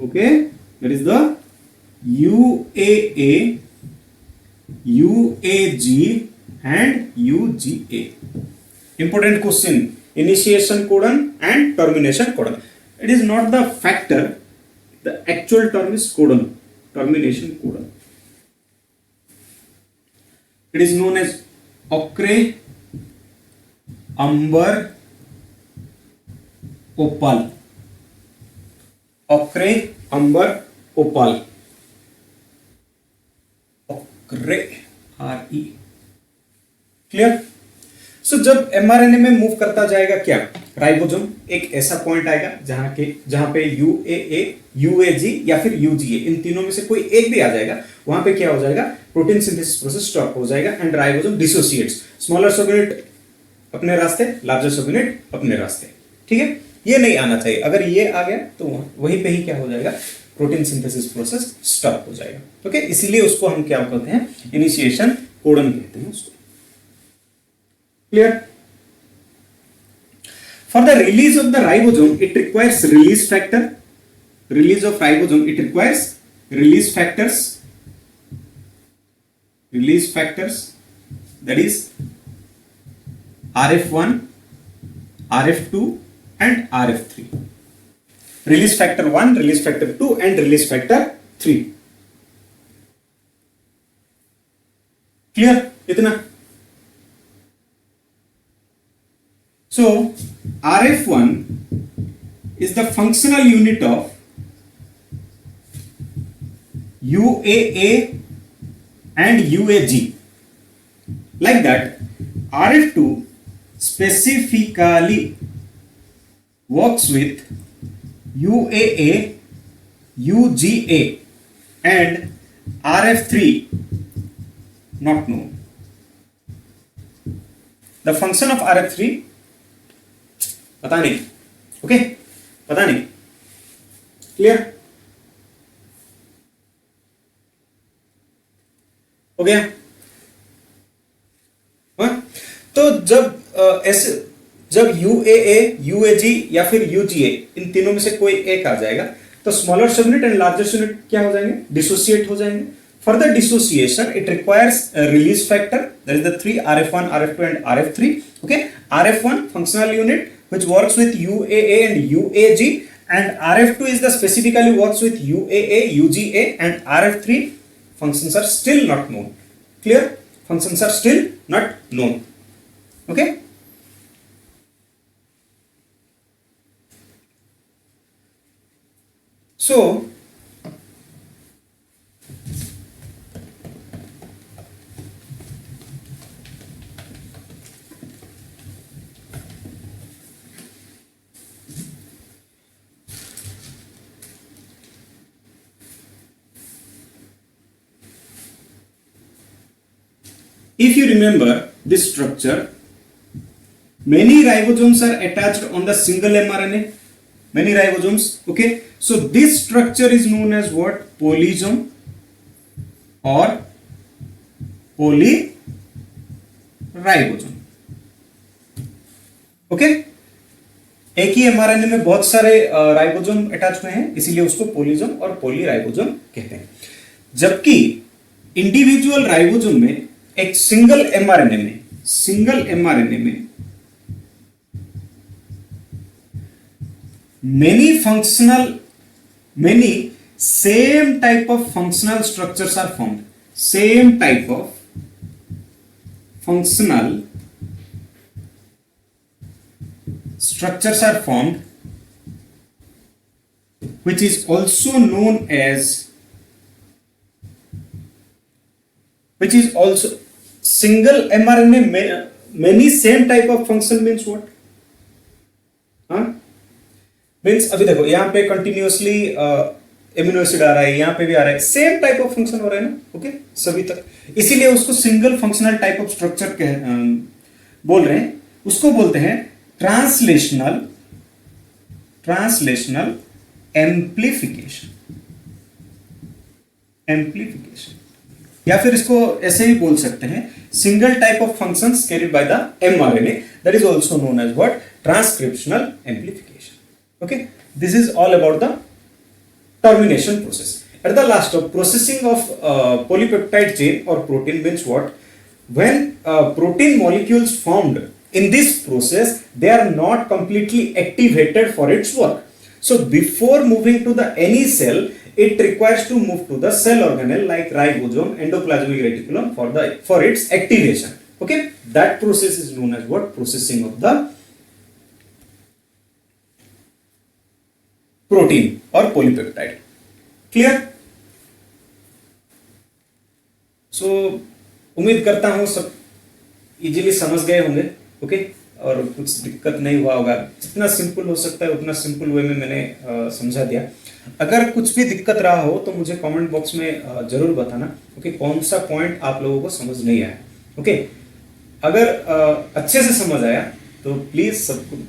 Okay, that is the UAA, UAG and UGA. Important question. Initiation codon and termination codon. It is not the factor. The actual term is codon. Termination codon. It is known as ochre, umber, opal. Ochre, umber, opal. Ochre, RE. Clear? So जब mRNA में move करता जाएगा क्या, ribosome एक ऐसा point आएगा जहां पे यूएए, यूएजी या फिर यूजीए, इन तीनों में से कोई एक भी आ जाएगा. वहां पे क्या हो जाएगा? प्रोटीन सिंथेसिस प्रोसेस स्टॉप हो जाएगा and ribosome dissociates. Smaller subunit अपने रास्ते, लार्जर सबयूनिट अपने रास्ते. ठीक है, ये नहीं आना चाहिए. अगर ये आ गया तो वहीं पे ही क्या हो जाएगा? प्रोटीन सिंथेसिस प्रोसेस स्टॉप हो जाएगा. ओके, इसीलिए उसको हम क्या कहते हैं? इनिशिएशन कोडन कहते हैं उसको. Clear? For the release of the ribosome, it requires release factor. Release of ribosome, it requires release factors. Release factors, that is RF1, RF2, and RF3. Release factor 1, release factor 2, and release factor 3. Clear? इतना. So RF1 is the functional unit of UAA and UAG. Like that, RF2 specifically works with UAA, UGA, and RF3 not known. The function of RF3 पता नहीं. Okay, पता नहीं. Clear? हो गया? हाँ? तो जब UAA, UAG या फिर UGA, इन तीनों में से कोई एक आ जाएगा तो smaller subunit and larger subunit क्या हो जाएंगे? डिसोसिएट हो जाएंगे. Further dissociation it requires release factor, that is the 3 RF1, RF2 and RF3. Okay, RF1 functional unit which works with UAA and UAG, and RF2 is the specifically works with UAA, UGA, and RF3 functions are still not known. Clear? Functions are still not known. Okay? So if you remember this structure, many ribosomes are attached on the single mRNA. Many ribosomes. Okay, so this structure is known as what? Polysome or ribosome. Okay, एक ही mRNA में बहुत सारे ribosome attach हुए हैं, इसीलिए उसको पोलिसोम और polyribosome कहते हैं। जबकि इंडिविजुअल राइबोसोम में एक सिंगल एमआरएनए में many same type of functional structures are formed. Same type of functional structures are formed, which is also known as single mRNA. Many same type of function means what? Means अभी देखो यहाँ पे continuously amino acid आ रहा है, यहाँ पे भी आ रहा है, सेम टाइप ऑफ फंक्शन हो रहा है ना, ओके सभी तक, इसीलिए उसको single functional type of structure बोल रहे हैं। उसको बोलते हैं ट्रांसलेशनल एम्प्लीफिकेशन, या फिर इसको ऐसे ही बोल सकते हैं single type of functions carried by the mRNA, that is also known as what? Transcriptional amplification. Okay, this is all about the termination process. At the last of processing of polypeptide chain or protein means what? When protein molecules formed in this process, they are not completely activated for its work. So before moving to the any cell, it requires to move to the cell organelle like ribosome, endoplasmic reticulum for its activation. Okay, that process is known as what? Processing of the protein और polypeptide. Clear? सो उम्मीद करता हूं सब easily समझ गए होंगे, okay, और कुछ दिक्कत नहीं हुआ होगा। जितना सिंपल हो सकता है उतना सिंपल वे में मैंने समझा दिया। अगर कुछ भी दिक्कत रहा हो तो मुझे कमेंट बॉक्स में जरूर बताना, ओके, कौन सा पॉइंट आप लोगों को समझ नहीं आया। ओके, अगर अच्छे से समझ आया तो प्लीज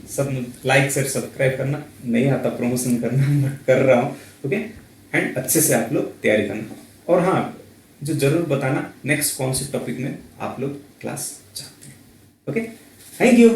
सब लाइक शेयर सब्सक्राइब करना। नहीं आता प्रमोशन करना, मैं कर रहा हूँ, ओके, एंड अच्छे से आप लोग तैयारी करना। और हाँ, जो जरूर बताना नेक्स्ट कौन से टॉपिक में आप लोग क्लास चाहते हैं। Okay, thank you.